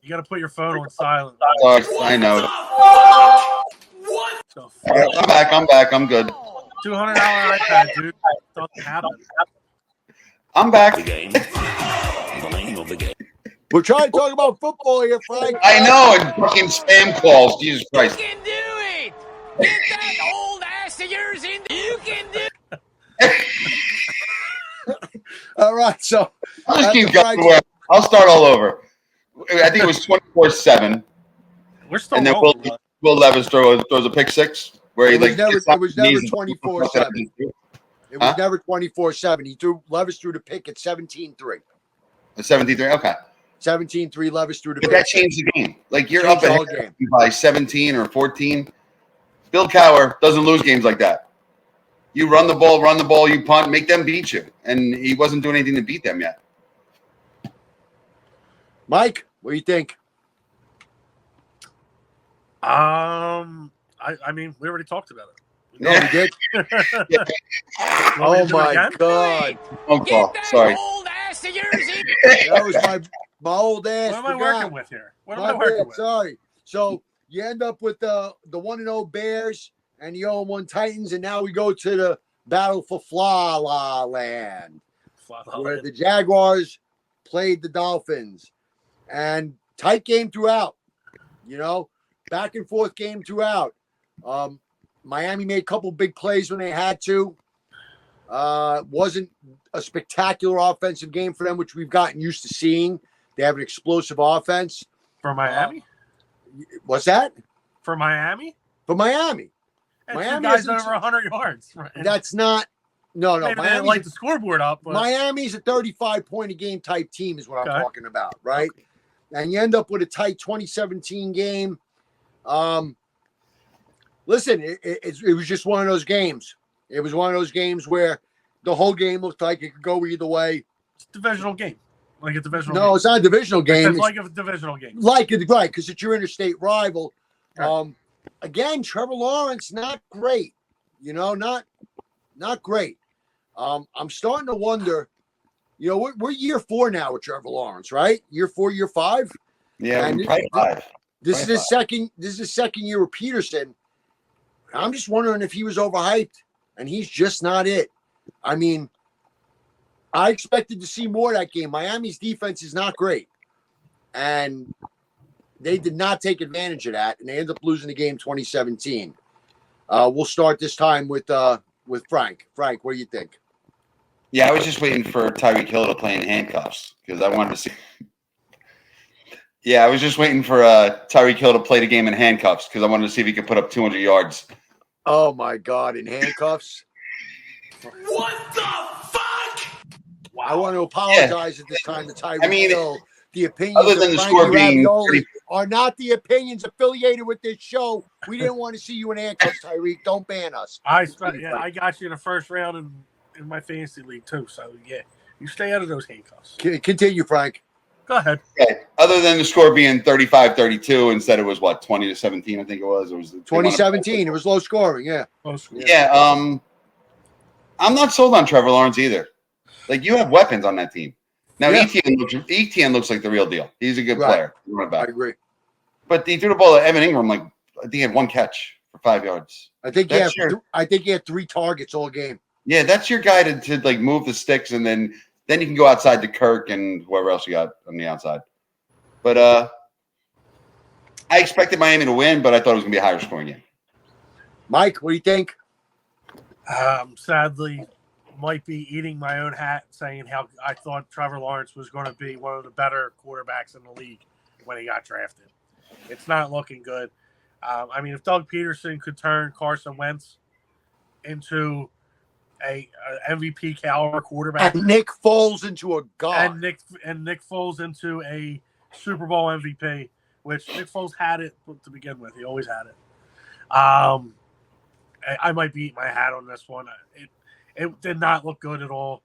You got to put your phone on silent. I know. So, I'm back. I'm good. $200 iPad, dude. Doesn't happen. I'm back. We're trying to talk about football here, Frank. I know, and fucking spam calls. Jesus Christ. You can do it! Get that old ass of yours in there. You can do it! All right, so I'll just keep going. I'll start all over. I think it was 24-7. We're still And then rolling. Will Levis throws a pick 6 where he It was like never- gets up it was and never knees 24/7. It was never 24-7. Levis threw the pick at 17-3. 73. Okay. 17-3, Levis threw the But pick. that changed the game. Like you're Changed up the whole ahead game. by 17 or 14. Bill Cowher doesn't lose games like that. You run the ball, you punt, make them beat you. And he wasn't doing anything to beat them yet. Mike, what do you think? I mean, we already talked about it. No, we did. Oh my God! Phone Get call. that Sorry. old ass of yours in That was my old ass. What am I forgot. working with here? What am My I working bad, with? sorry. So you end up with the 1-0 Bears and the 0-1 Titans, and now we go to the battle for Fla La Land, where the Jaguars played the Dolphins, and tight game throughout. Back and forth game throughout. Miami made a couple big plays when they had to. Wasn't a spectacular offensive game for them, which we've gotten used to seeing. They have an explosive offense. For Miami? What's that? For Miami? For Miami. And Miami two guys hasn't- over 100 yards. That's not. No. Maybe they didn't light the scoreboard up. But Miami's a 35-point-a-game type team is what I'm talking about, right? And you end up with a tight 2017 game. Listen, it was just one of those games. It was one of those games where the whole game looked like it could go either way. divisional game. Like a divisional No, game. it's not a divisional game. It's like a divisional game. Right, because it's your interstate rival. Right. Again, Trevor Lawrence, not great. Not great. I'm starting to wonder. We're year 4 now with Trevor Lawrence, right? Year 4, year 5. Yeah, And probably 5. This is his second. This is his second year with Peterson. I'm just wondering if he was overhyped, and he's just not it. I mean, I expected to see more of that game. Miami's defense is not great, and they did not take advantage of that, and they ended up losing the game 2017. We'll start this time with Frank. Frank, what do you think? Yeah, I was just waiting for Tyreek Hill to play in handcuffs because I wanted to see. Yeah, I was just waiting for Tyreek Hill to play the game in handcuffs because I wanted to see if he could put up 200 yards. Oh my God, in handcuffs! What the fuck? I want to apologize at this time to Tyreek Hill. The opinions other than of the Frankie score being Ravioli are not the opinions affiliated with this show. We didn't want to see you in handcuffs, Tyreek. Don't ban us. I got you in the first round in my fantasy league too. So yeah, you stay out of those handcuffs. Continue, Frank. Go ahead. Okay. Other than the score being 35-32, instead it was what 20-17, I think it was. It was 2017. It was low scoring. Yeah. Low scoring. Yeah. I'm not sold on Trevor Lawrence either. Like you have weapons on that team. Now Etienne looks like the real deal. He's a good player. I agree. But he threw the ball to Evan Ingram I think he had 1 catch for 5 yards. I think he had 3 targets all game. Yeah, that's your guy to like move the sticks, and then you can go outside to Kirk and whoever else you got on the outside. But I expected Miami to win, but I thought it was gonna be a higher scoring game. Mike, what do you think? Sadly, might be eating my own hat saying how I thought Trevor Lawrence was going to be one of the better quarterbacks in the league when he got drafted. It's not looking good. I mean, if Doug Peterson could turn Carson Wentz into a MVP caliber quarterback, And Nick Foles into a god, and Nick Foles into a Super Bowl MVP, which Nick Foles had it to begin with. He always had it. I might be eating my hat on this one. It did not look good at all,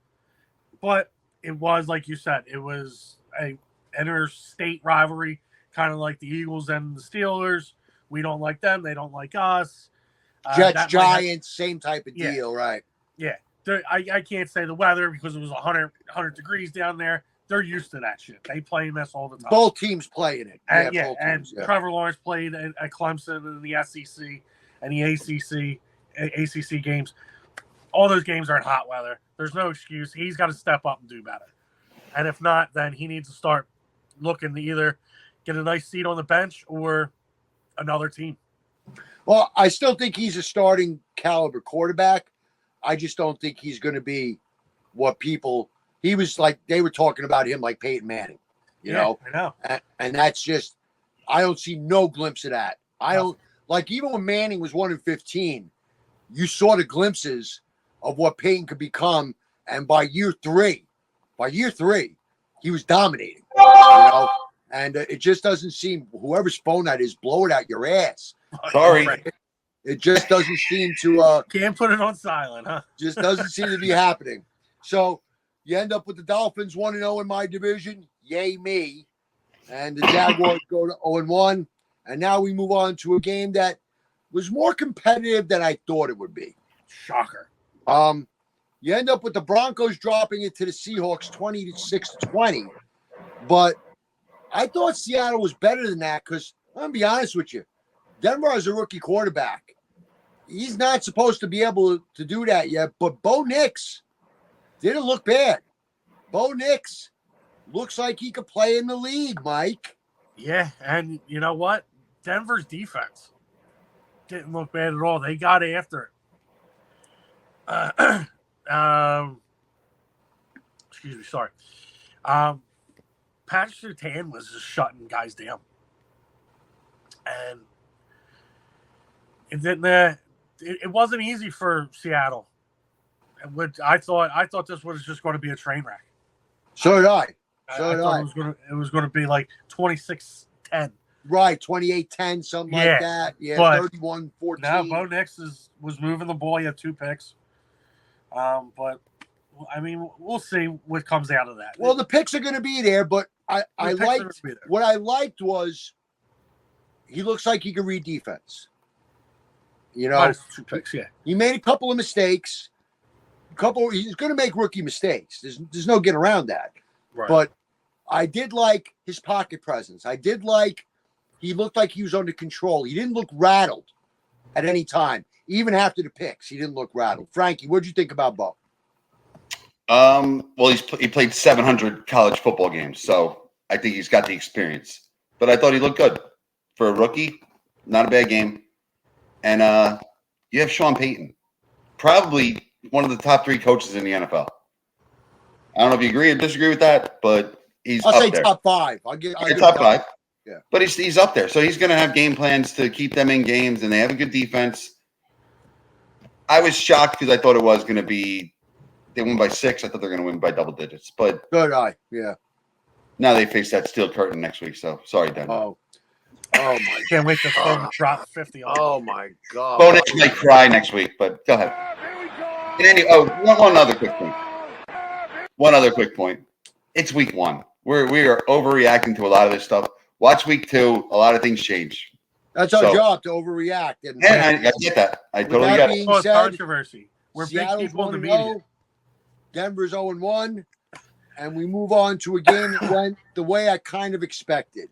but it was, like you said, it was a interstate rivalry, kind of like the Eagles and the Steelers. We don't like them; they don't like us. Jets, Giants, same type of deal, right? Yeah, I can't say the weather because it was 100 degrees down there. They're used to that shit. They play in this all the time. Both teams playing it. And Trevor Lawrence played at Clemson in the SEC and the ACC games. All those games are in hot weather. There's no excuse. He's got to step up and do better. And if not, then he needs to start looking to either get a nice seat on the bench or another team. Well, I still think he's a starting caliber quarterback. I just don't think he's going to be what he was like. They were talking about him like Peyton Manning, you know? I know. And that's just, I don't see no glimpse of that. I don't like, even when Manning was 1-15, you saw the glimpses of what Peyton could become. And by year 3, he was dominating, and it just doesn't seem, whoever's phone that is, blow it out your ass. Sorry. It just doesn't seem to can't put it on silent, huh? Just doesn't seem to be happening. So you end up with the Dolphins 1-0 in my division. Yay me. And the Jaguars go to 0-1. And now we move on to a game that was more competitive than I thought it would be. Shocker. You end up with the Broncos dropping it to the Seahawks 26-20. But I thought Seattle was better than that because I'm going to be honest with you. Denver has a rookie quarterback. He's not supposed to be able to do that yet, but Bo Nix didn't look bad. Bo Nix looks like he could play in the league, Mike. Yeah, and you know what? Denver's defense didn't look bad at all. They got after it. Excuse me, sorry. Patrick Surtain was just shutting guys down. And it didn't. It wasn't easy for Seattle. I thought this was just going to be a train wreck. So did I. I thought it was going to be like 26-10. Right, 28-10, something like that. Yeah, 31-14. Now Bo Nix was moving the ball. He had 2 picks. But I mean, we'll see what comes out of that. Well, the picks are going to be there, but I picks are liked gonna be there. what I liked was he looks like he can read defense. You know, Minus 2 picks, yeah. he made a couple of mistakes. He's going to make rookie mistakes. There's no getting around that. Right. But I did like his pocket presence. I did like he looked like he was under control. He didn't look rattled at any time. Even after the picks, he didn't look rattled. Frankie, what did you think about Bo? Well, he played 700 college football games, so I think he's got the experience. But I thought he looked good for a rookie. Not a bad game. And you have Sean Payton, probably one of the top 3 coaches in the NFL. I don't know if you agree or disagree with that, but he's I'll up say there. top 5. I'll give top 5. Yeah, but he's up there, so he's going to have game plans to keep them in games, and they have a good defense. I was shocked because I thought it was going to be they win by 6. I thought they're going to win by double digits, but good eye. Yeah. Now they face that steel curtain next week. So sorry, Dan. Oh my! Can't wait to throw the drop 50 on. Oh my God! Bonus might cry next week, but go ahead. One other quick point. One other quick point. It's week 1. We are overreacting to a lot of this stuff. Watch week 2. A lot of things change. That's our job to overreact. And I get that. I totally get it. It's controversy. We're Seattle's big people in the 1-0, media. Denver's 0-1, and we move on to a game that went the way I kind of expected.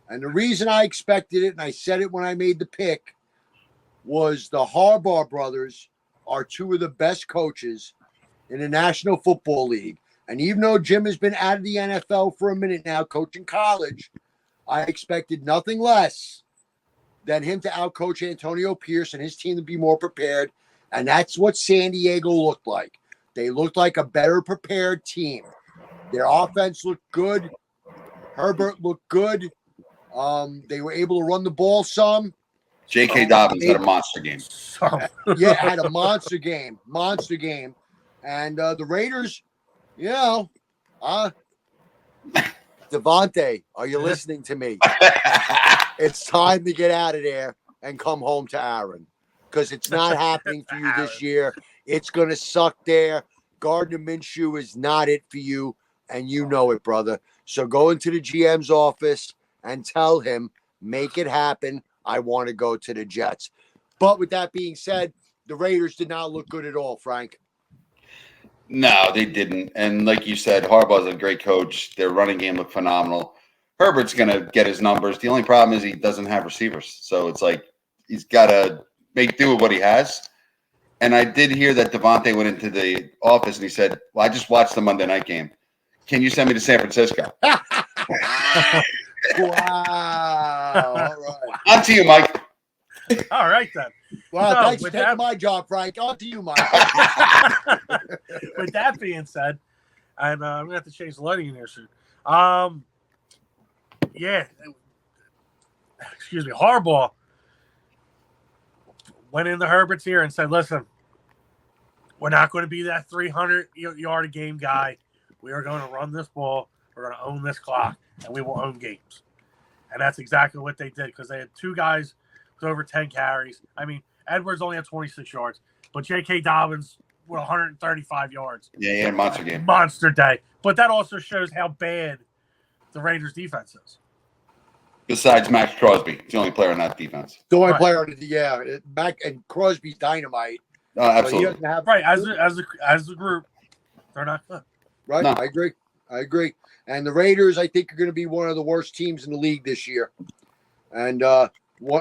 And the reason I expected it, and I said it when I made the pick, was the Harbaugh brothers are 2 of the best coaches in the National Football League. And even though Jim has been out of the NFL for a minute now, coaching college, I expected nothing less than him to outcoach Antonio Pierce and his team to be more prepared. And that's what San Diego looked like. They looked like a better prepared team. Their offense looked good. Herbert looked good. They were able to run the ball some. J.K. Dobbins had a monster game. Yeah, had a monster game. And the Raiders, Devontae, are you listening to me? It's time to get out of there and come home to Aaron, because it's not happening for you this year. It's going to suck there. Gardner Minshew is not it for you, and you know it, brother. So go into the GM's office and tell him, make it happen. I want to go to the Jets. But with that being said, the Raiders did not look good at all, Frank. No, they didn't. And like you said, Harbaugh's a great coach. Their running game looked phenomenal. Herbert's going to get his numbers. The only problem is he doesn't have receivers. So it's like he's got to make do with what he has. And I did hear that Devontae went into the office and he said, well, I just watched the Monday night game. Can you send me to San Francisco? Wow. All right. On to you, Mike. All right, then. Well, No, thanks for with taking that- my job, Frank. On to you, Mike. With that being said, and I'm going to have to change the lighting in here soon. Excuse me. Harbaugh went into Herbert's ear and said, listen, we're not going to be that 300-yard a game guy. We are going to run this ball. We're going to own this clock, and we will own games. And that's exactly what they did, because they had 2 guys with over 10 carries. I mean, Edwards only had 26 yards, but J.K. Dobbins with 135 yards. Yeah, he had a monster game. Monster day. But that also shows how bad the Raiders' defense is. Besides Max Crosby, he's the only player on that defense. The only Right. player, back and Crosby's dynamite. Absolutely. But he doesn't have, Right, as a group, they're not good. right. No. I agree. And the Raiders, I think, are going to be one of the worst teams in the league this year. And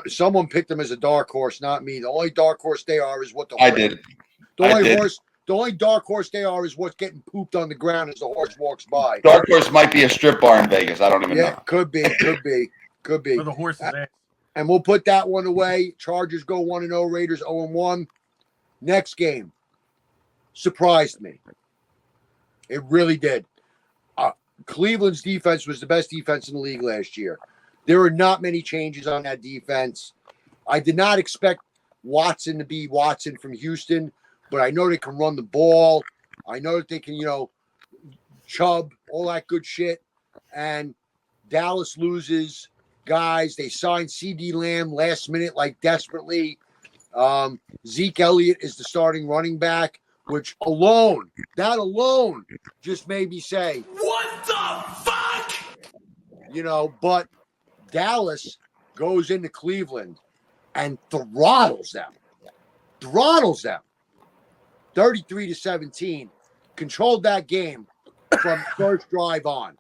someone picked them as a dark horse, not me. The only dark horse they are is what the I horse, did. The I only did. horse, the only dark horse they are is what's getting pooped on the ground as the horse walks by. Dark Horse might be a strip bar in Vegas. I don't even Yeah, know. could be. For the horse's ass. And we'll put that one away. Chargers go 1-0, Raiders 0-1. Next game surprised me. It really did. Cleveland's defense was the best defense in the league last year. There were not many changes on that defense. I did not expect Watson to be Watson from Houston, but I know they can run the ball. I know that they can, Chubb, all that good shit. And Dallas loses guys. They signed CD Lamb last minute, like desperately. Zeke Elliott is the starting running back, which alone, that alone just made me say, What the fuck? you know, but Dallas goes into Cleveland and throttles them. 33-17, controlled that game from first drive on.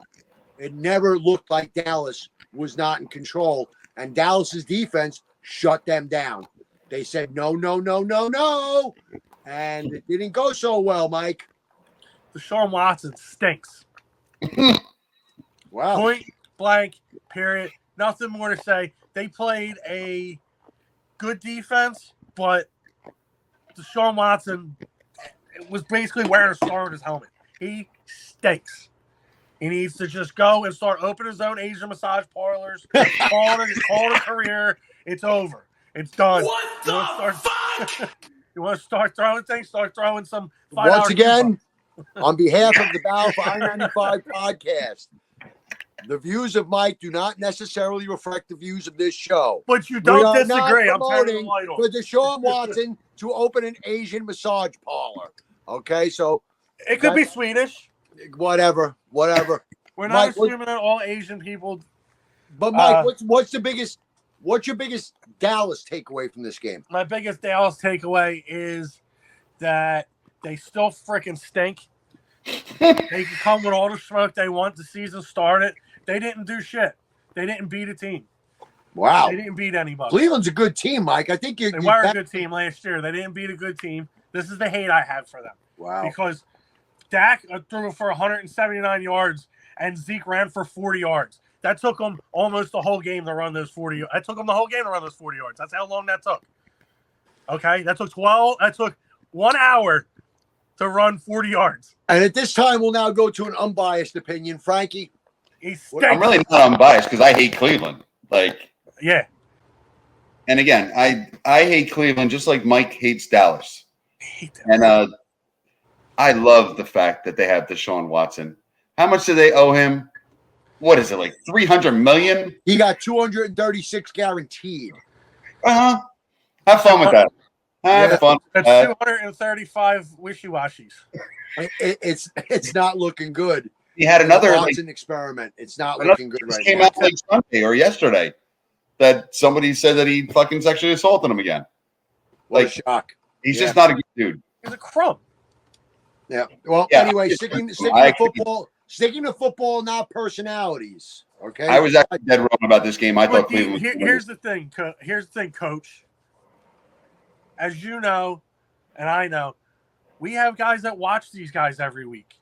It never looked like Dallas was not in control, and Dallas's defense shut them down. They said, no, no, no, no, no, and it didn't go so well, Mike. Deshaun Watson stinks. Wow. Point blank, period. Nothing more to say. They played a good defense, but Deshaun Watson was basically wearing a star on his helmet. He stinks. He needs to just go and start opening his own Asian massage parlors. Call it a career. It's over. It's done. What the fuck? You want to start throwing things? Start throwing some. Once again, on behalf of the Battle for I-95 podcast, the views of Mike do not necessarily reflect the views of this show. But you don't We are disagree. not I'm turning the promoting light on. for Deshaun Watson to open an Asian massage parlor. Okay, so It could be Swedish. whatever. We're not Mike, assuming that all Asian people. But Mike, what's your biggest Dallas takeaway from this game? My biggest Dallas takeaway is that they still freaking stink. They can come with all the smoke they want. The season started. They didn't do shit. They didn't beat a team. Wow. They didn't beat anybody. Cleveland's a good team, Mike. I think They were a good team last year. They didn't beat a good team. This is the hate I have for them. Wow. Because Dak threw for 179 yards and Zeke ran for 40 yards. That took them almost the whole game to run those 40. That took them the whole game to run those 40 yards. That's how long that took. Okay? That took 1 hour to run 40 yards. And at this time, we'll now go to an unbiased opinion. Frankie? I'm really not unbiased because I hate Cleveland. Yeah. And again, I hate Cleveland just like Mike hates Dallas. And I love the fact that they have Deshaun Watson. How much do they owe him? What is it, like $300 million? He got 236 guaranteed. Have fun with that. Have fun. That's 235 wishy-washies. It's not looking good. He had another Watson experiment. It's not looking good right came now. out like Sunday or yesterday that somebody said that he fucking sexually assaulted him again. What a shock. He's just not a good dude. He's a crumb. Yeah. Well, anyway, sticking to football, not personalities. Okay. I was actually dead wrong about this game. I thought Cleveland. Here's the thing. Coach. As you know, and I know, we have guys that watch these guys every week,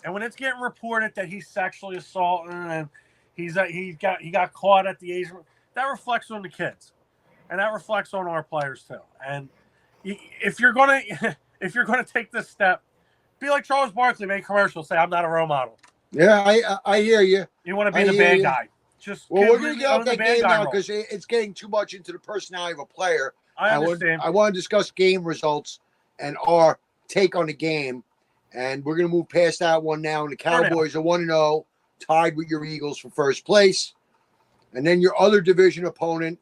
and when it's getting reported that he's sexually assaulting and he got caught at the age, that reflects on the kids, and that reflects on our players too. And if you're gonna take this step, be like Charles Barkley, make commercials, say I'm not a role model. Yeah, I hear you. You want to be the bad guy. We're going to get off that game now because it's getting too much into the personality of a player. I understand. I want to discuss game results and our take on the game, and we're going to move past that one now. And the Cowboys are 1-0, tied with your Eagles for first place. And then your other division opponent,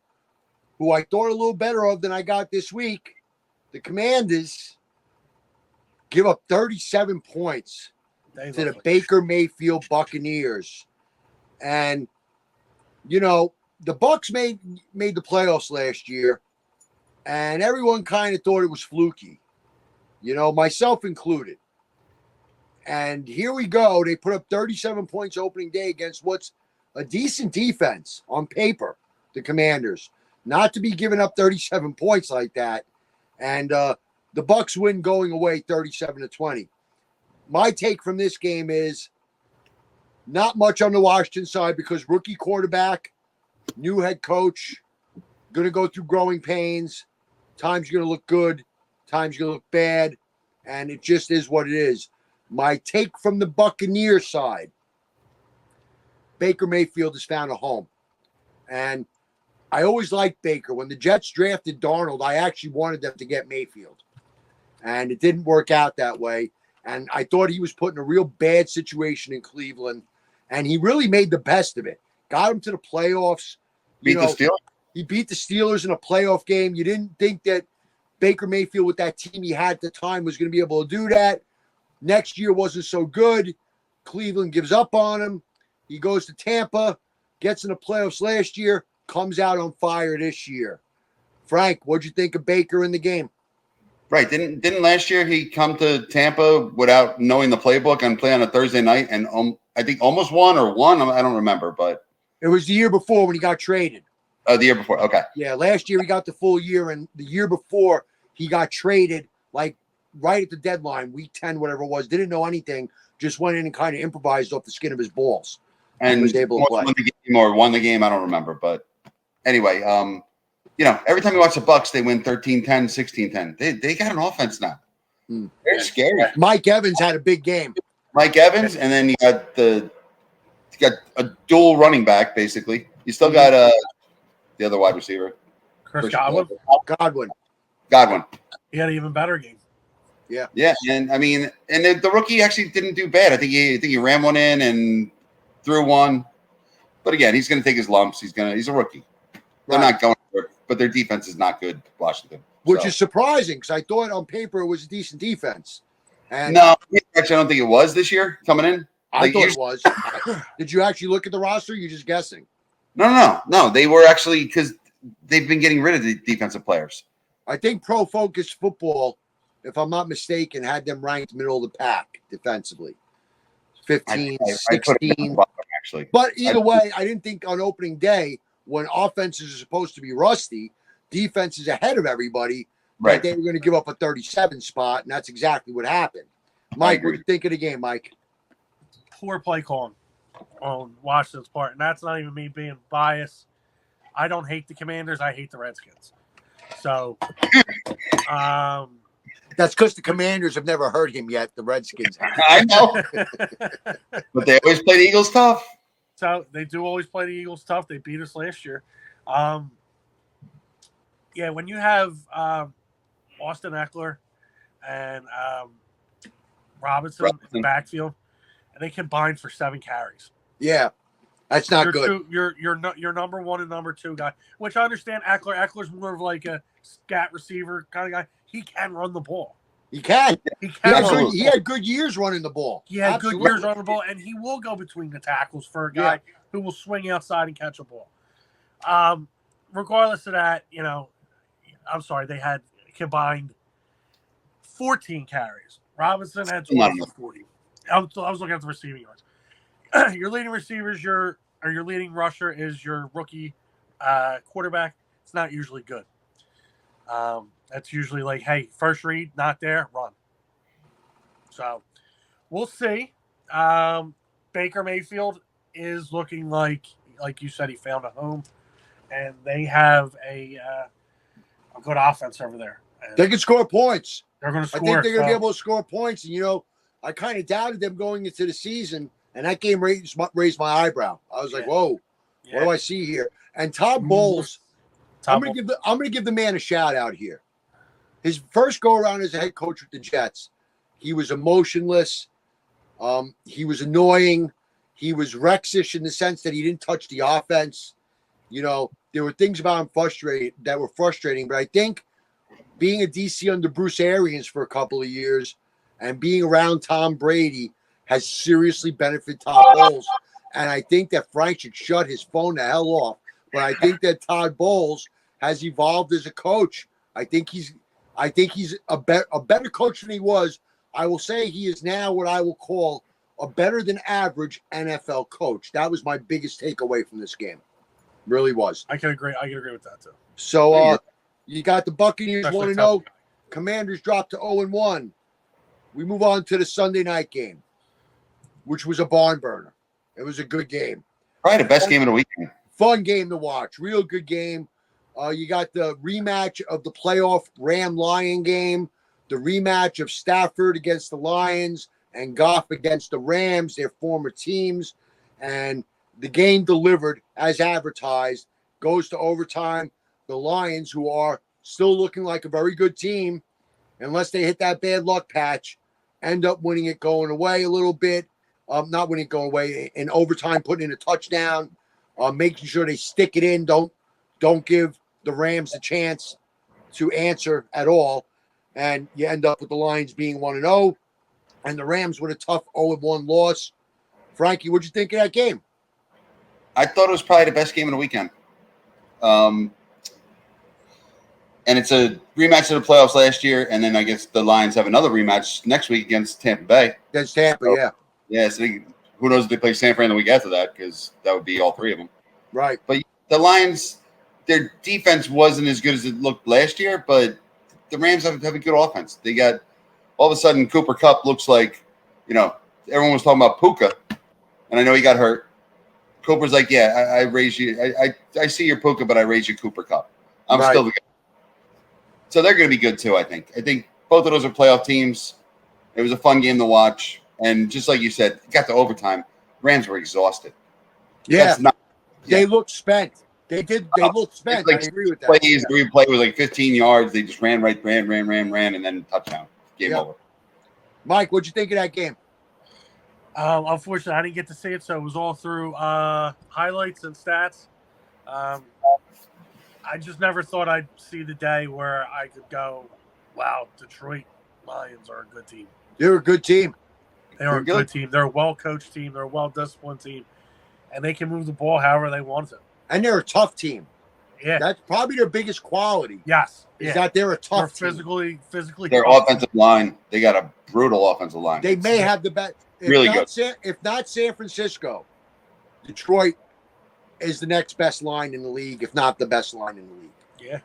who I thought a little better of than I got this week, the Commanders, give up 37 points to the Baker Mayfield Buccaneers. And, you know, the Bucs made the playoffs last year, and everyone kind of thought it was fluky, you know, myself included. And here we go. They put up 37 points opening day against what's a decent defense on paper, the Commanders. Not to be giving up 37 points like that. And the Bucs win going away 37-20. My take from this game is not much on the Washington side because rookie quarterback, new head coach, going to go through growing pains. Times you're going to look good, times you're going to look bad, and it just is what it is. My take from the Buccaneer side, Baker Mayfield has found a home. And I always liked Baker. When the Jets drafted Darnold, I actually wanted them to get Mayfield. And it didn't work out that way. And I thought he was put in a real bad situation in Cleveland. And he really made the best of it. Got him to the playoffs. Beat the Steelers? He beat the Steelers in a playoff game. You didn't think that Baker Mayfield with that team he had at the time was going to be able to do that. Next year wasn't so good. Cleveland gives up on him. He goes to Tampa, gets in the playoffs last year, comes out on fire this year. Frank, what'd you think of Baker in the game? Right. Didn't last year he come to Tampa without knowing the playbook and play on a Thursday night and I think almost won. I don't remember, but it was the year before when he got traded. The year before. Okay. Yeah, last year he got the full year, and the year before he got traded, like right at the deadline, week 10, whatever it was. Didn't know anything, just went in and kind of improvised off the skin of his balls and was able to play. Won the game. I don't remember, but anyway, every time you watch the Bucks, they win 13-10, 16-10. They got an offense now. They're scary. Mike Evans had a big game. Mike Evans, and then you got a dual running back, basically. You still got the other wide receiver. Chris Godwin. Godwin. He had an even better game. Yeah. Yeah, and I mean, and the rookie actually didn't do bad. I think he ran one in and threw one. But again, he's going to take his lumps. He's a rookie. They're not going for it, but their defense is not good, Washington. Which is surprising because I thought on paper it was a decent defense. And no, actually, I don't think it was this year coming in. I thought it was. Did you actually look at the roster? You're just guessing. No. They were actually, because they've been getting rid of the defensive players. I think Pro Focus Football, if I'm not mistaken, had them ranked middle of the pack defensively. 15, 16. Actually. But either way, I didn't think on opening day, when offenses are supposed to be rusty, defense is ahead of everybody, that they were going to give up a 37 spot, and that's exactly what happened. Mike, what do you think of the game, Mike? Poor play calling on Washington's part, and that's not even me being biased. I don't hate the Commanders. I hate the Redskins. So, that's because the Commanders have never heard him yet. The Redskins have. I know. But they always play the Eagles tough. So they do always play the Eagles tough. They beat us last year. Yeah, when you have Austin Eckler and Robinson in the backfield, and they combine for 7 carries. Yeah, that's not good. Your number one and number two guy, which I understand. Eckler's more of like a scat receiver kind of guy. He can run the ball. He can. He had good years running the ball. He had good years running the ball, and he will go between the tackles for a guy who will swing outside and catch a ball. Regardless of that, I'm sorry, they had combined 14 carries. Robinson had 40. I was looking at the receiving yards. Your leading receivers, your leading rusher is your rookie quarterback. It's not usually good. That's usually like, hey, first read, not there, run. So we'll see. Baker Mayfield is looking like you said, he found a home, and they have a good offense over there. And they can score points. They're going to score. I think they're going to be able to score points. And, I kind of doubted them going into the season, and that game raised my eyebrow. I was like, whoa, what do I see here? And Todd Bowles, I'm going to give the man a shout out here. His first go around as a head coach with the Jets, he was emotionless. He was annoying. He was Rexish in the sense that he didn't touch the offense. There were things about him that were frustrating, but I think being a DC under Bruce Arians for a couple of years and being around Tom Brady has seriously benefited Todd Bowles. And I think that Frank should shut his phone the hell off. But I think that Todd Bowles has evolved as a coach. I think he's a better coach than he was. I will say he is now what I will call a better than average NFL coach. That was my biggest takeaway from this game. Really was. I can agree with that too. So you got the Buccaneers 1-0. Commanders dropped to 0-1. We move on to the Sunday night game, which was a barn burner. It was a good game. Probably the best game of the weekend. Fun game to watch. Real good game. You got the rematch of the playoff Ram-Lion game, the rematch of Stafford against the Lions and Goff against the Rams, their former teams. And the game delivered as advertised, goes to overtime. The Lions, who are still looking like a very good team, unless they hit that bad luck patch, end up winning it going away a little bit. Not winning it going away, in overtime, putting in a touchdown, making sure they stick it in. Don't give the Rams a chance to answer at all, and you end up with the Lions being 1-0, and the Rams with a tough 0-1 loss. Frankie, what'd you think of that game? I thought it was probably the best game of the weekend. And it's a rematch of the playoffs last year, and then I guess the Lions have another rematch next week against Tampa Bay. Against Tampa, yeah. Yeah, so who knows if they play San Fran the week after that, because that would be all three of them. Right. But the Lions, their defense wasn't as good as it looked last year, but the Rams have a good offense. They got all of a sudden Cooper Kupp looks like, everyone was talking about Puka, and I know he got hurt. Cooper's like, yeah, I raise you. I see your Puka, but I raise you Cooper Kupp. I'm still the guy. So they're going to be good too, I think. I think both of those are playoff teams. It was a fun game to watch. And just like you said, it got to overtime. Rams were exhausted. Yeah. They looked spent. They looked spent. Like I agree with that. Every play was like 15 yards. They just ran, and then touchdown. Game over. Mike, what'd you think of that game? Unfortunately, I didn't get to see it, so it was all through highlights and stats. I just never thought I'd see the day where I could go, wow, Detroit Lions are a good team. They're a good team. They are a good team. They're a well-coached team. They're a well-disciplined team. And they can move the ball however they want to. And they're a tough team. Yeah. That's probably their biggest quality. Yes. Is that they're a tough team. Physically their offensive line, they got a brutal offensive line. They may have the best. Really good. If not San Francisco, Detroit is the next best line in the league, if not the best line in the league. Yeah.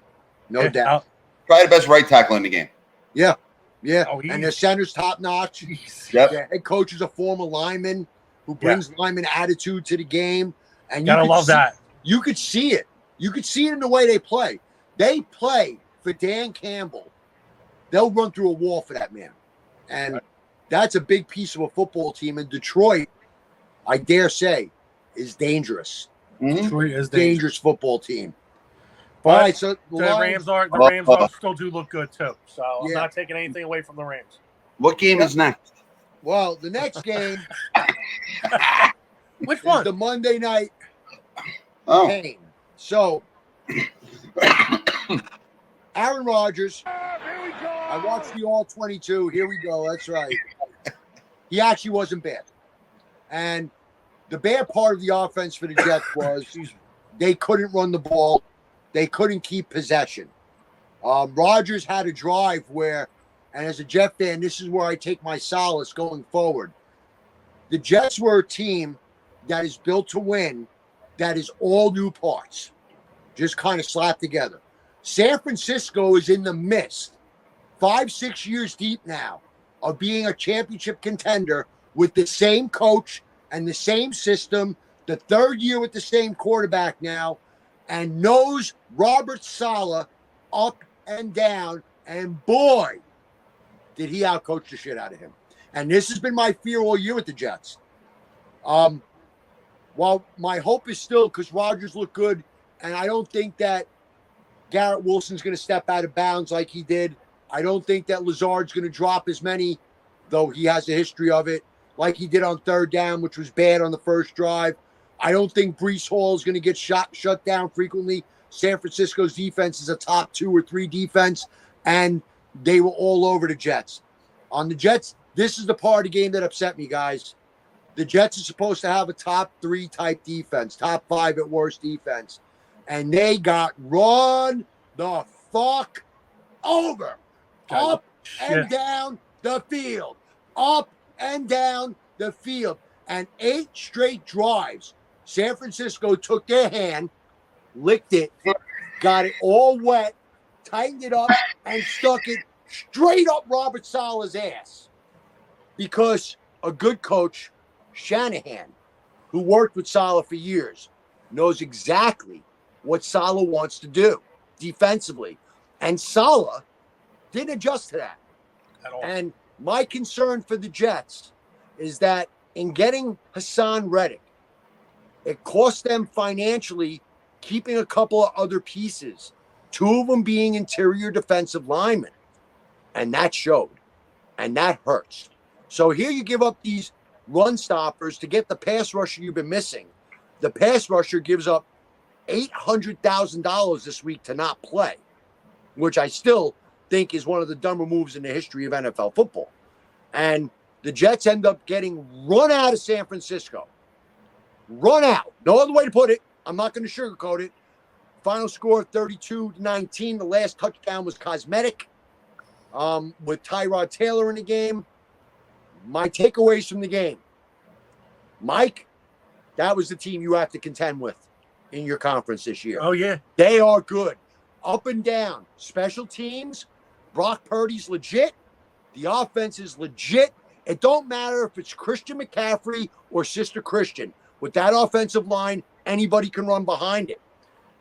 No doubt. Probably the best right tackle in the game. Yeah. Yeah. Oh, and their center's top notch. Yep. Their head coach is a former lineman who brings lineman attitude to the game. And gotta love that. You could see it. You could see it in the way they play. They play for Dan Campbell. They'll run through a wall for that man. And that's a big piece of a football team. And Detroit, I dare say, is dangerous. Mm-hmm. Detroit is dangerous football team. But all right, so the Rams still do look good too. So I'm not taking anything away from the Rams. What game is next? Well, the next game. Which one? The Monday night game. So, Aaron Rodgers. I watched the All 22. Here we go. That's right. He actually wasn't bad. And the bad part of the offense for the Jets was they couldn't run the ball. They couldn't keep possession. Rodgers had a drive where, and as a Jet fan, this is where I take my solace going forward. The Jets were a team that is built to win, that is all new parts, just kind of slapped together. San Francisco is in the midst, 5-6 years deep now, of being a championship contender with the same coach and the same system, the third year with the same quarterback now, and knows Robert Saleh up and down, and boy, did he outcoach the shit out of him. And this has been my fear all year with the Jets. While my hope is still, because Rodgers looked good, and I don't think that Garrett Wilson's going to step out of bounds like he did. I don't think that Lazard's going to drop as many, though he has a history of it, like he did on third down, which was bad on the first drive. I don't think Breece Hall is going to get shut down frequently. San Francisco's defense is a top 2 or 3 defense, and they were all over the Jets. On the Jets, this is the part of the game that upset me, guys. The Jets are supposed to have a top 3 type defense, top 5 at worst defense, and they got run the fuck over. Up and down the field. Up and down the field. And 8 straight drives. San Francisco took their hand, licked it, got it all wet, tightened it up, and stuck it straight up Robert Saleh's ass. Because a good coach, Shanahan, who worked with Saleh for years, knows exactly what Saleh wants to do defensively. And Saleh didn't adjust to that at all. And my concern for the Jets is that in getting Hassan Reddick, it cost them financially keeping a couple of other pieces, 2 of them being interior defensive linemen. And that showed. And that hurts. So here you give up these run stoppers to get the pass rusher you've been missing. The pass rusher gives up $800,000 this week to not play. which I still think is one of the dumber moves in the history of NFL football. And the Jets end up getting run out of San Francisco. Run out. No other way to put it. I'm not going to sugarcoat it. Final score 32-19. The last touchdown was cosmetic with Tyrod Taylor in the game. My takeaways from the game. Mike, that was the team you have to contend with in your conference this year. Oh, yeah. They are good. Up and down. Special teams. Brock Purdy's legit. The offense is legit. It don't matter if it's Christian McCaffrey or Sister Christian. With that offensive line, anybody can run behind it.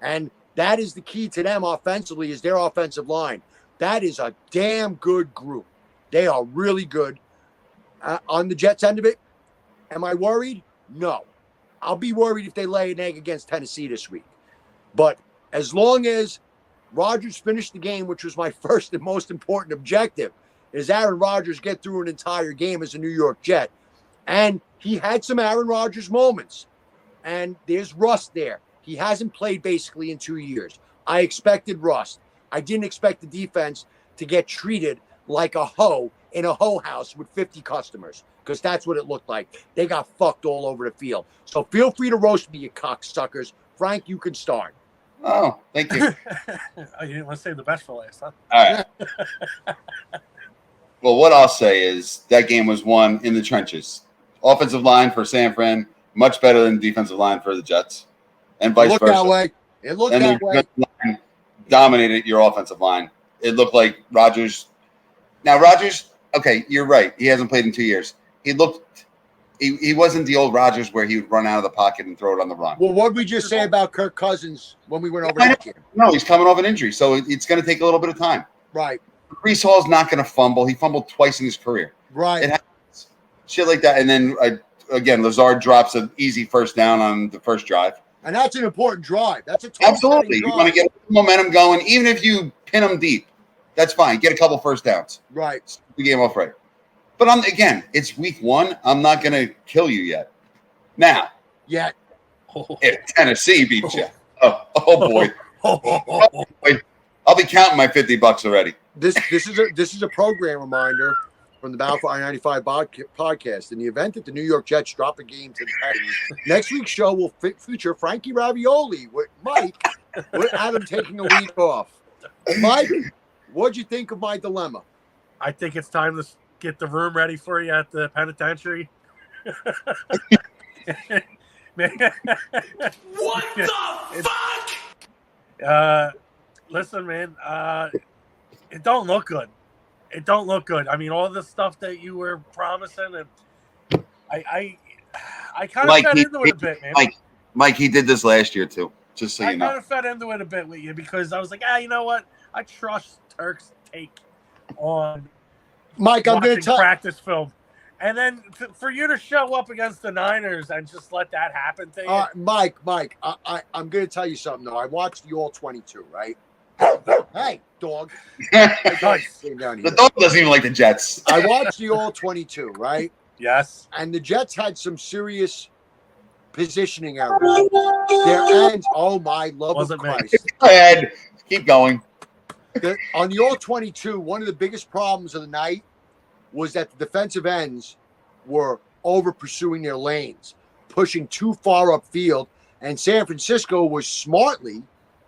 And that is the key to them offensively is their offensive line. That is a damn good group. They are really good. On the Jets end of it, am I worried? No. I'll be worried if they lay an egg against Tennessee this week. But as long as Rodgers finished the game, which was my first and most important objective, is Aaron Rodgers get through an entire game as a New York Jet. And he had some Aaron Rodgers moments. And there's rust there. He hasn't played basically in 2 years. I expected rust. I didn't expect the defense to get treated like a hoe in a hoe house with 50 customers, because that's what it looked like. They got fucked all over the field. So feel free to roast me, you cocksuckers. Frank, you can start. Oh, thank you. Oh, you didn't want to save the best for last, huh? All right. Well, what I'll say is that game was won in the trenches. Offensive line for San Fran, much better than defensive line for the Jets, and vice versa. That way. It looked and that way. Line dominated your offensive line. It looked like Rodgers. Now, Rodgers, okay, you're right. He hasn't played in 2 years. He wasn't the old Rodgers where he would run out of the pocket and throw it on the run. Well, what did we just say about Kirk Cousins when we went over that game? No, he's coming off an injury, so it's going to take a little bit of time. Right. Brees Hall's not going to fumble. He fumbled twice in his career. Right. It happens. Shit like that. And then, again, Lazard drops an easy first down on the first drive. And that's an important drive. That's a absolutely. drive. You want to get momentum going, even if you pin them deep. That's fine. Get a couple first downs. Right. Start the game off right. But again, it's week 1. I'm not going to kill you yet. Now, if Tennessee beats you, oh boy. I'll be counting my $50 already. This is a program reminder from the Battle for I-95 podcast. In the event that the New York Jets drop a game to the Titans, next week's show will feature Frankie Ravioli with Mike, with Adam taking a week off. Mike, what'd you think of my dilemma? I think it's time to get the room ready for you at the penitentiary. What the fuck? Listen, man, it don't look good. It don't look good. I mean, all the stuff that you were promising, and I kind of fed into it a bit, man. Mike, he did this last year too. Just so you know. I kind of fed into it a bit with you because I was like, you know what? I trust Turk's take on Mike. I'm going to tell practice film, and then for you to show up against the Niners and just let that happen to you, Mike. I'm going to tell you something though. I watched the All 22, right? Hey, dog. The dog doesn't even like the Jets. I watched the All 22, right? Yes. And the Jets had some serious positioning errors. Their ends, oh my love of Christ. Go ahead. Keep going. On the All 22, one of the biggest problems of the night was that the defensive ends were over pursuing their lanes, pushing too far upfield, and San Francisco was smartly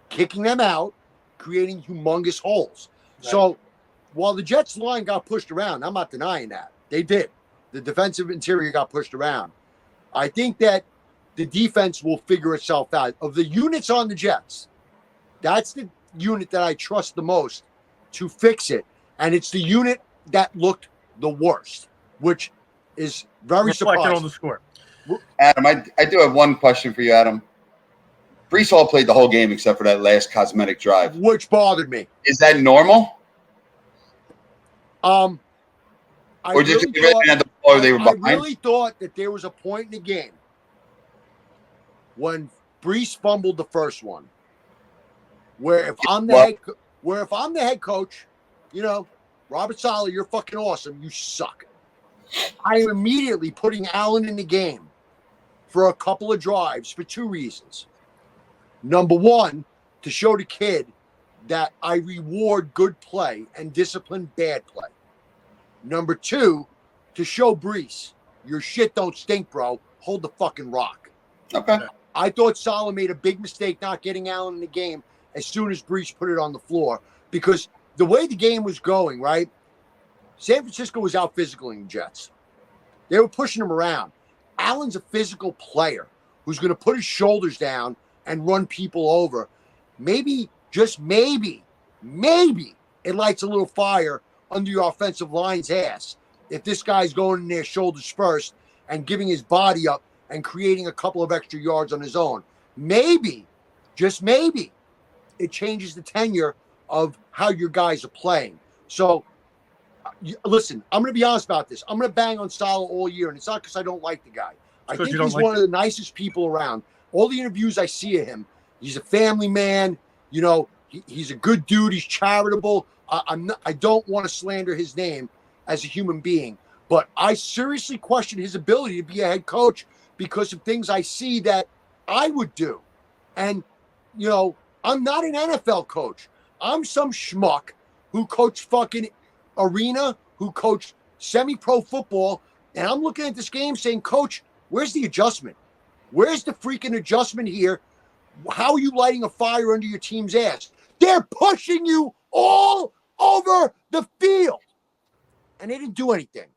kicking them out, creating humongous holes. Right. So while the Jets line got pushed around, I'm not denying that. They did. The defensive interior got pushed around. I think that the defense will figure itself out. Of the units on the Jets, that's the unit that I trust the most to fix it. And it's the unit that looked the worst, which is very surprising. On the score. Adam, I do have one question for you, Adam. Brees Hall played the whole game except for that last cosmetic drive, which bothered me. Is that normal? I really thought that there was a point in the game when Brees fumbled the first one, where if I'm the head coach, you know, Robert Saleh, you're fucking awesome. You suck. I am immediately putting Allen in the game for a couple of drives for two reasons. Number one, to show the kid that I reward good play and discipline bad play. Number 2, to show Brees, your shit don't stink, bro. Hold the fucking rock. Okay. I thought Salah made a big mistake not getting Allen in the game as soon as Brees put it on the floor, because the way the game was going, right? San Francisco was out physicaling the Jets. They were pushing him around. Allen's a physical player who's going to put his shoulders down and run people over. Maybe, just maybe it lights a little fire under your offensive line's ass if this guy's going in their shoulders first and giving his body up and creating a couple of extra yards on his own. Maybe, just maybe, it changes the tenure of how your guys are playing. So, listen, I'm going to be honest about this. I'm going to bang on Salah all year, and it's not because I don't like the guy. I think he's one of the nicest people around. All the interviews I see of him, he's a family man. You know, he's a good dude. He's charitable. I don't want to slander his name as a human being, but I seriously question his ability to be a head coach because of things I see that I would do. And, you know, I'm not an NFL coach. I'm some schmuck who coached fucking arena, who coached semi-pro football, and I'm looking at this game saying, Coach, where's the adjustment? Where's the freaking adjustment here? How are you lighting a fire under your team's ass? They're pushing you all over the field. And they didn't do anything.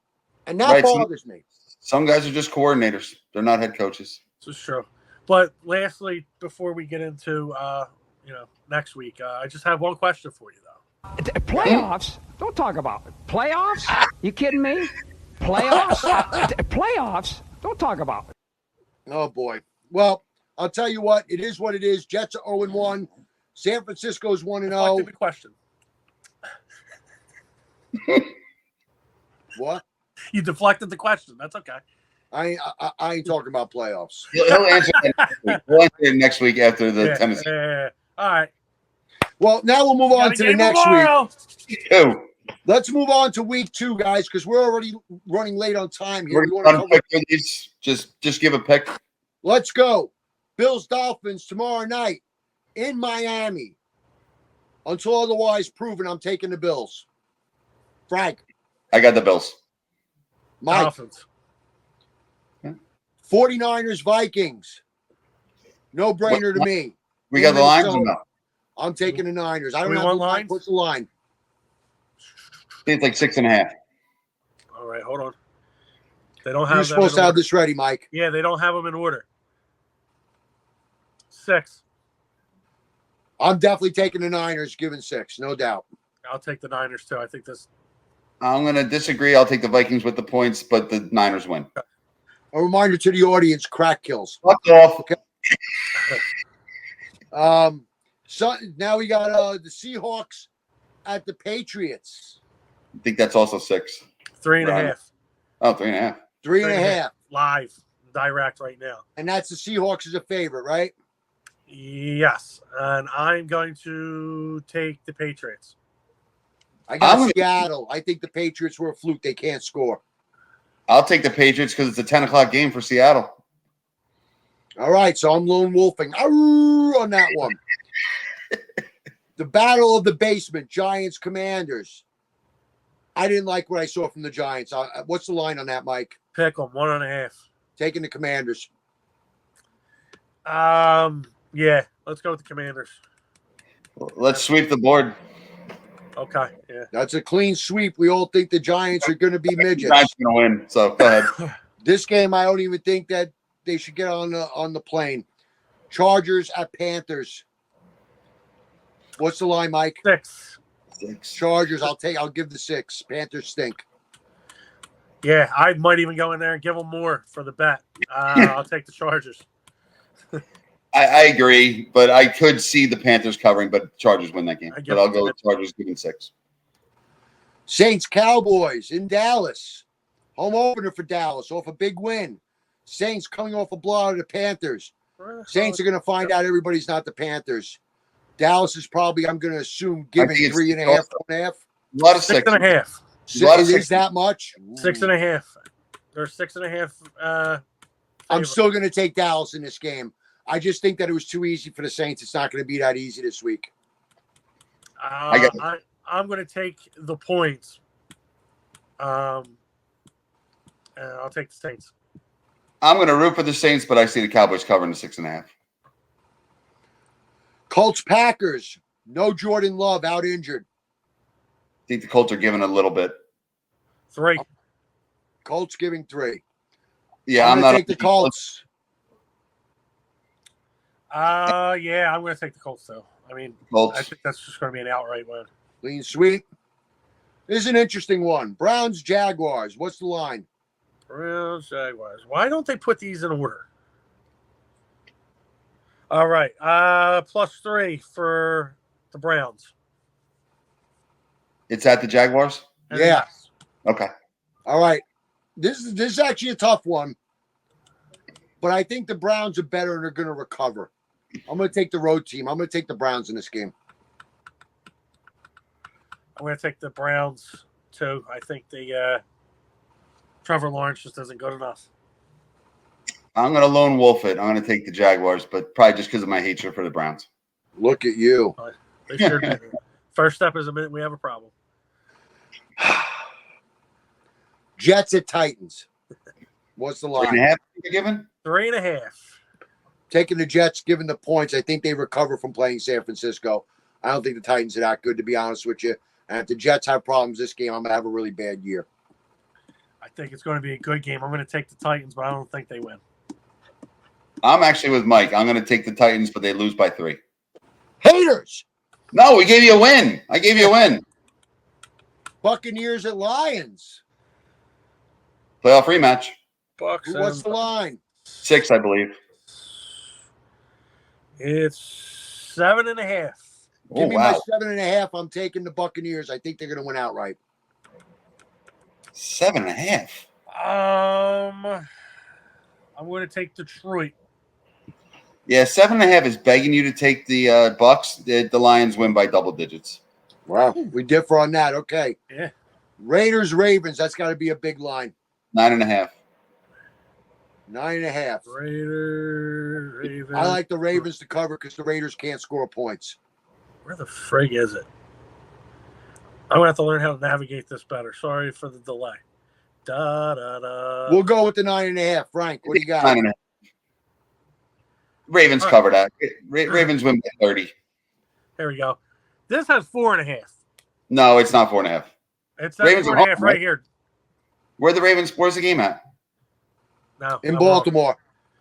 And that bothers me. Some guys are just coordinators. They're not head coaches. This is true. But lastly, before we get into next week, I just have one question for you, though. Playoffs? Don't talk about it. Playoffs? You kidding me? Playoffs? Playoffs? Don't talk about it. Oh, boy. Well, I'll tell you what. It is what it is. Jets are 0-1. San Francisco's 1-0. The question. What? You deflected the question. That's okay. I ain't talking about playoffs. He'll answer it next week. We'll answer it next week after the Tennessee. All right. Well, now we'll move on to the next week. Let's move on to week 2, guys, because we're already running late on time here. We're going to pick for these. Just give a pick. Let's go. Bills Dolphins tomorrow night in Miami. Until otherwise proven, I'm taking the Bills. Frank. I got the Bills. Mike. Dolphins. 49ers Vikings. No brainer to me. We got the lines or no? I'm taking the Niners. I don't have the line. What's the line? It's like 6.5. All right, hold on. They don't have. You're supposed to have this ready, Mike. Yeah, they don't have them in order. 6. I'm definitely taking the Niners, giving 6, no doubt. I'll take the Niners too. I think this. I'm going to disagree. I'll take the Vikings with the points, but the Niners win. A reminder to the audience: crack kills. Fuck off. Okay. So now we got the Seahawks at the Patriots. I think that's also 6. 3.5. Oh, 3.5. 3.5. Live, direct right now. And that's the Seahawks as a favorite, right? Yes. And I'm going to take the Patriots. I got Seattle. I think the Patriots were a fluke. They can't score. I'll take the Patriots because it's a 10 o'clock game for Seattle. All right, so I'm lone wolfing on that one. The battle of the basement, Giants Commanders. I didn't like what I saw from the Giants. What's the line on that, Mike? Pick them 1.5. Taking the Commanders. Yeah, let's go with the Commanders. Let's sweep the board. Okay, yeah. That's a clean sweep. We all think the Giants are going to be midgets. Giants going to win, so go ahead. This game, I don't even think that they should get on the plane. Chargers at Panthers. What's the line, Mike? 6. Chargers, I'll give the 6. Panthers stink. Yeah, I might even go in there and give them more for the bet. I'll take the Chargers. I agree, but I could see the Panthers covering, but Chargers win that game. But I'll go with Chargers giving 6. Saints Cowboys in Dallas. Home opener for Dallas off a big win. Saints coming off a blowout of the Panthers. Saints are going to find out everybody's not the Panthers. Dallas is probably, I'm going to assume, giving 3.5, 4.5. A lot of 6.5. Is that much? 6.5. They're 6.5. I'm still going to take Dallas in this game. I just think that it was too easy for the Saints. It's not going to be that easy this week. I'm going to take the points. And I'll take the Saints. I'm going to root for the Saints, but I see the Cowboys covering the 6.5. Colts Packers. No Jordan Love, out injured. I think the Colts are giving a little bit. 3. Colts giving 3. Yeah, I'm going to take the Colts. Yeah, I'm going to take the Colts, though. I mean, Colts. I think that's just going to be an outright win. Clean sweep. This is an interesting one. Browns, Jaguars. What's the line? Browns, Jaguars. Why don't they put these in order? All right. +3 for the Browns. It's at the Jaguars? Yeah. Okay. All right. This is actually a tough one. But I think the Browns are better and they're going to recover. I'm going to take the road team. I'm going to take the Browns in this game. I'm going to take the Browns, too. I think the Trevor Lawrence just isn't good enough. I'm going to lone wolf it. I'm going to take the Jaguars, but probably just because of my hatred for the Browns. Look at you. They sure do. First step is admit we have a problem. Jets at Titans. What's the line? 3.5 you're giving? 3.5. Taking the Jets, giving the points. I think they recover from playing San Francisco. I don't think the Titans are that good, to be honest with you. And if the Jets have problems this game, I'm going to have a really bad year. I think it's going to be a good game. I'm going to take the Titans, but I don't think they win. I'm actually with Mike. I'm going to take the Titans, but they lose by 3. Haters! No, we gave you a win. I gave you a win. Buccaneers at Lions. Playoff rematch. Bucks. What's the line? 6, I believe. It's 7.5. Give me my 7.5. I'm taking the Buccaneers. I think they're going to win outright. 7.5. I'm going to take Detroit. Yeah, 7.5 is begging you to take the Bucks. The Lions win by double digits. Wow, we differ on that. Okay. Yeah. Raiders, Ravens. That's got to be a big line. 9.5. 9.5. Ravens. I like the Ravens to cover because the Raiders can't score points. Where the frig is it? I'm going to have to learn how to navigate this better. Sorry for the delay. We'll go with the 9.5. Frank, what do you got? 9.5. Ravens cover that. Ravens win by 30. There we go. This has 4.5. No, it's not 4.5. It's 4.5 right here. Where's the game at? No, in Baltimore. Wrong.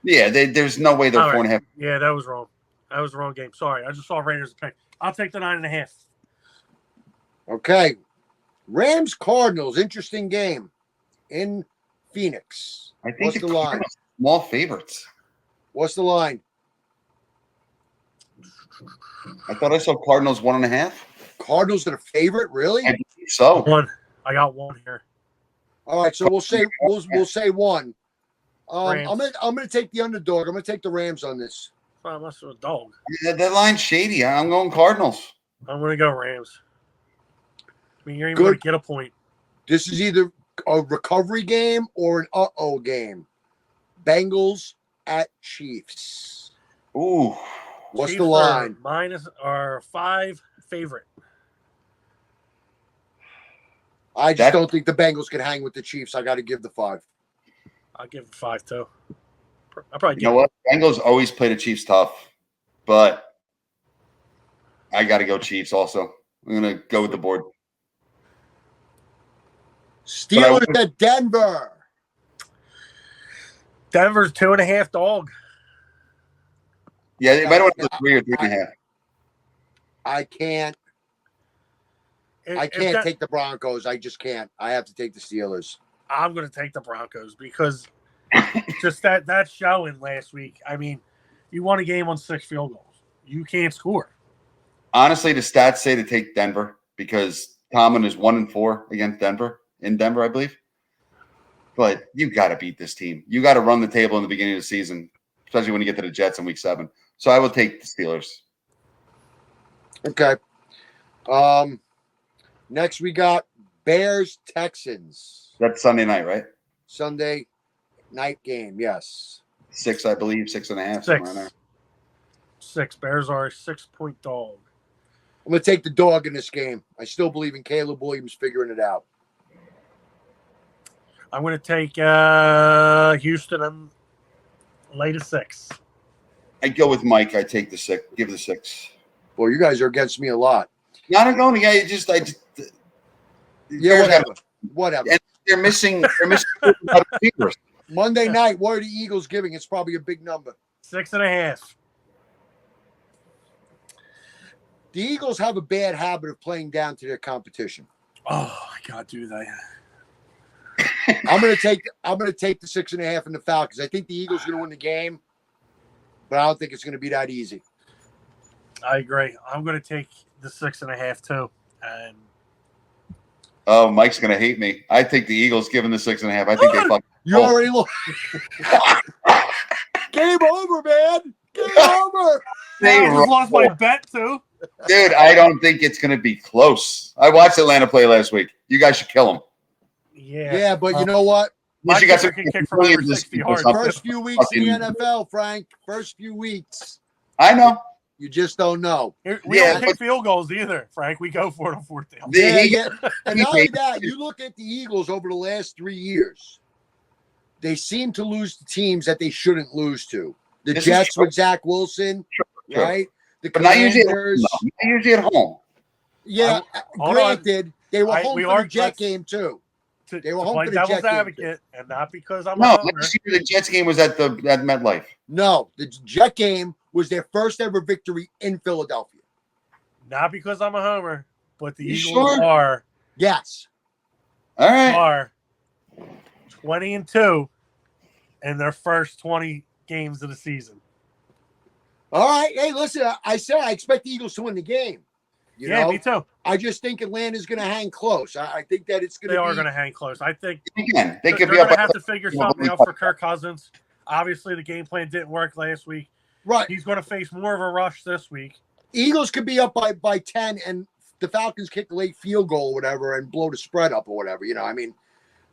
Yeah, there's no way they're 4.5. Yeah, that was wrong. That was the wrong game. Sorry, I just saw Raiders pick. I'll take the 9.5. Okay. Rams Cardinals, interesting game in Phoenix. I think what's the line? Small favorites. What's the line? I thought I saw Cardinals 1.5. Cardinals are the favorite, really? I believe so. One. I got one here. All right, so we'll say one. I'm gonna take the underdog. I'm gonna take the Rams on this. I must have a dog. Yeah, that line's shady. I'm going Cardinals. I'm gonna go Rams. I mean, you're even gonna get a point. This is either a recovery game or an uh-oh game. Bengals at Chiefs. Ooh. What's Chiefs the line? Are 5 favorite. I just don't think the Bengals can hang with the Chiefs. I got to give the 5. I'll give it 5 too. I'll probably. You know what? Bengals always play the Chiefs tough, but I got to go Chiefs. Also, I'm gonna go with the board. Steelers at Denver. Denver's 2.5 dog. Yeah, they might want to go 3 or 3.5. I can't. I can't take the Broncos. I just can't. I have to take the Steelers. I'm going to take the Broncos because just that showing last week. I mean, you won a game on 6 field goals. You can't score. Honestly, the stats say to take Denver because Tomlin is 1-4 against Denver in Denver, I believe. But you got to beat this team. You got to run the table in the beginning of the season, especially when you get to the Jets in Week 7. So I will take the Steelers. Okay. Next we got Bears Texans. That's Sunday night, right? Sunday night game, yes. 6, I believe, 6.5. 6. 6. Bears are a 6-point dog. I'm going to take the dog in this game. I still believe in Caleb Williams figuring it out. I'm going to take Houston and lay to 6. I go with Mike. I take the 6. Give the 6. Boy, you guys are against me a lot. Not I'm going again. Yeah, whatever. And they're missing receivers. Monday night, what are the Eagles giving? It's probably a big number. 6.5. The Eagles have a bad habit of playing down to their competition. Oh, I can't do that. I'm gonna take the 6.5 in the Falcons. I think the Eagles are gonna win the game, but I don't think it's gonna be that easy. I agree. I'm going to take the 6.5 too. And Oh, Mike's gonna hate me. I think the Eagles given the 6.5. I think they fucking. You already look. Game over, man. Game over. I just lost my bet too. Dude, I don't think it's gonna be close. I watched Atlanta play last week. You guys should kill them. Yeah, but you know what? You got some kick from over 60 yards. First few weeks in the NFL, Frank. First few weeks. I know. You just don't know. We don't kick field goals either, Frank. We go for it on 4th down. Yeah. And not only that, you look at the Eagles over the last 3 years. They seem to lose to teams that they shouldn't lose to. The Jets with Zach Wilson, right? The Commanders. Not usually at home. Yeah, granted, they were home for the Jet game too. They were home for the Jet advocate, and not because I'm no. Last year the Jets game was at MetLife. No, the Jet game was their first ever victory in Philadelphia. Not because I'm a homer, but the Eagles are. Yes. All right. Are 20-2 in their first 20 games of the season. All right. Hey, listen, I said I expect the Eagles to win the game. You know? Me too. I just think Atlanta's going to hang close. I think that it's going to be. They are going to hang close. I think again, they could they're be up. Going to have to figure something out for Kirk Cousins. Obviously, the game plan didn't work last week. Right. He's going to face more of a rush this week. Eagles could be up by 10, and the Falcons kick a late field goal or whatever and blow the spread up or whatever. You know, I mean,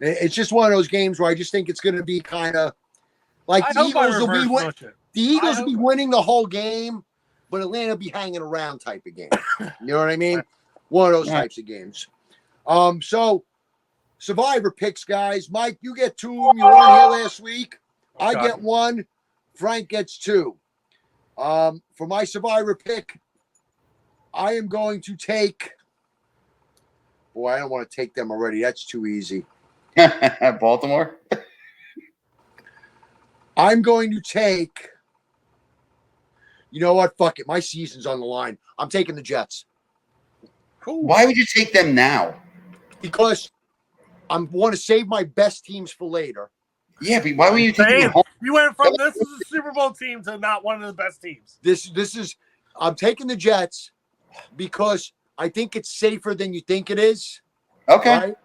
it's just one of those games where I just think it's going to be kind of like the Eagles will be winning the whole game, but Atlanta will be hanging around type of game. You know what I mean? One of those types of games. So Survivor picks, guys. Mike, you get 2. You weren't here last week. I get 1. Frank gets 2. For my Survivor pick, I am going to take. Boy, I don't want to take them already. That's too easy. Baltimore. I'm going to take. You know what? Fuck it. My season's on the line. I'm taking the Jets. Why would you take them now? Because I want to save my best teams for later. Yeah, but why would you take them home? You went from this is a Super Bowl team to not one of the best teams. This is. I'm taking the Jets because I think it's safer than you think it is. Okay. Right?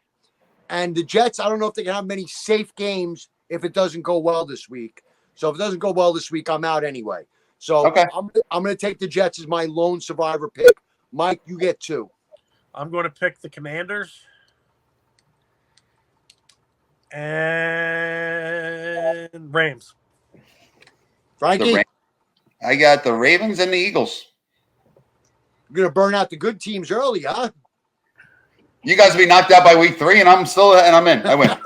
And the Jets, I don't know if they can have many safe games if it doesn't go well this week. So if it doesn't go well this week, I'm out anyway. So I'm going to take the Jets as my lone Survivor pick. Mike, you get 2. I'm going to pick the Commanders and Rams. Frankie? I got the Ravens and the Eagles. You're going to burn out the good teams early, huh? You guys will be knocked out by week 3, and I'm in. I win.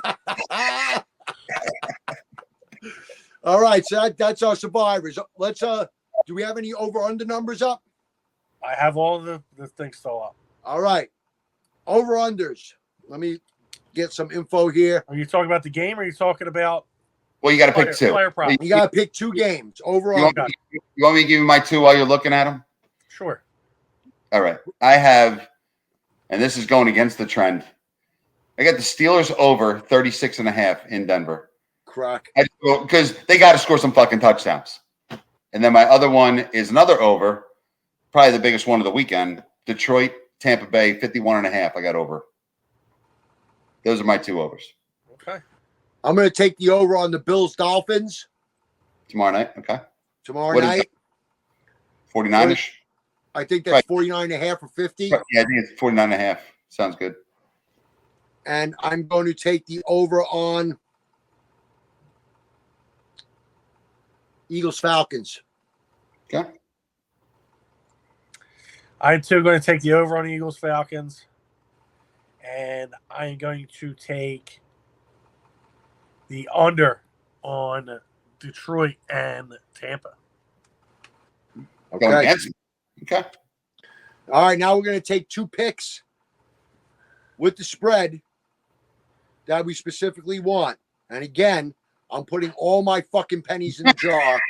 All right, so that's our Survivors. Let's do we have any over-under numbers up? I have all the things still up. All right. Over-unders. Let me get some info here. Are you talking about the game or are you talking about Well, you got to pick 2. You got to pick 2 games. Over-under. You want me to give you my 2 while you're looking at them? Sure. All right. I have, and this is going against the trend, I got the Steelers over 36.5 in Denver. Crack. Because they got to score some fucking touchdowns. And then my other one is another over, probably the biggest one of the weekend. Detroit, Tampa Bay, 51.5. I got over. Those are my 2 overs. Okay. I'm going to take the over on the Bills Dolphins. Tomorrow night. Okay. Tomorrow night. 49-ish. I think that's 49.5 or 50. Yeah, I think it's 49.5. Sounds good. And I'm going to take the over on Eagles Falcons. Okay. I'm too going to take the over on Eagles Falcons, and I'm going to take the under on Detroit and Tampa. Going Okay. against me. Okay. All right. Now we're going to take two picks with the spread that we specifically want. And again, I'm putting all my fucking pennies in the jar.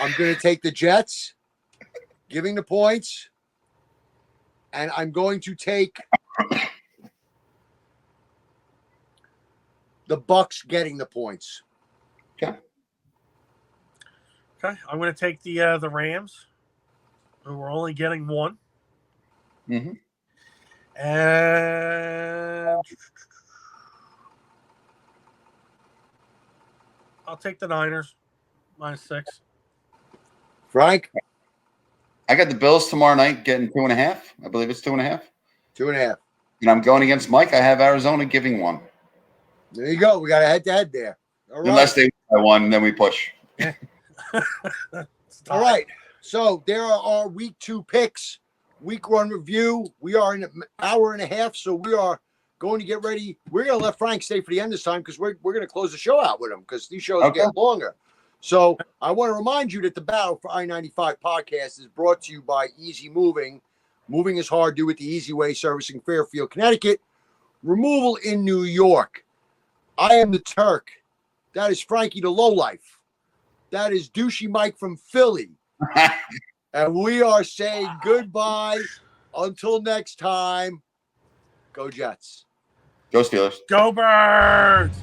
I'm going to take the Jets, giving the points, and I'm going to take the Bucks getting the points. Okay. Okay, I'm going to take the Rams, who we're only getting one, Mm-hmm. and I'll take the Niners -6. Frank? I got the Bills tomorrow night getting 2.5. I believe it's 2.5. 2.5. And I'm going against Mike. I have Arizona giving 1. There you go. We got a head-to-head there. All right. Unless they win by 1, then we push. All right. So there are our week 2 picks, week 1 review. We are in an hour and a half, so we are going to get ready. We're going to let Frank stay for the end this time because we're going to close the show out with him because these shows get longer. So I want to remind you that the Battle for I-95 podcast is brought to you by Easy Moving. Moving is hard. Do it the easy way. Servicing Fairfield, Connecticut. Removal in New York. I am the Turk. That is Frankie the Lowlife. That is Douchey Mike from Philly. And we are saying goodbye until next time. Go Jets. Go Steelers. Go Birds!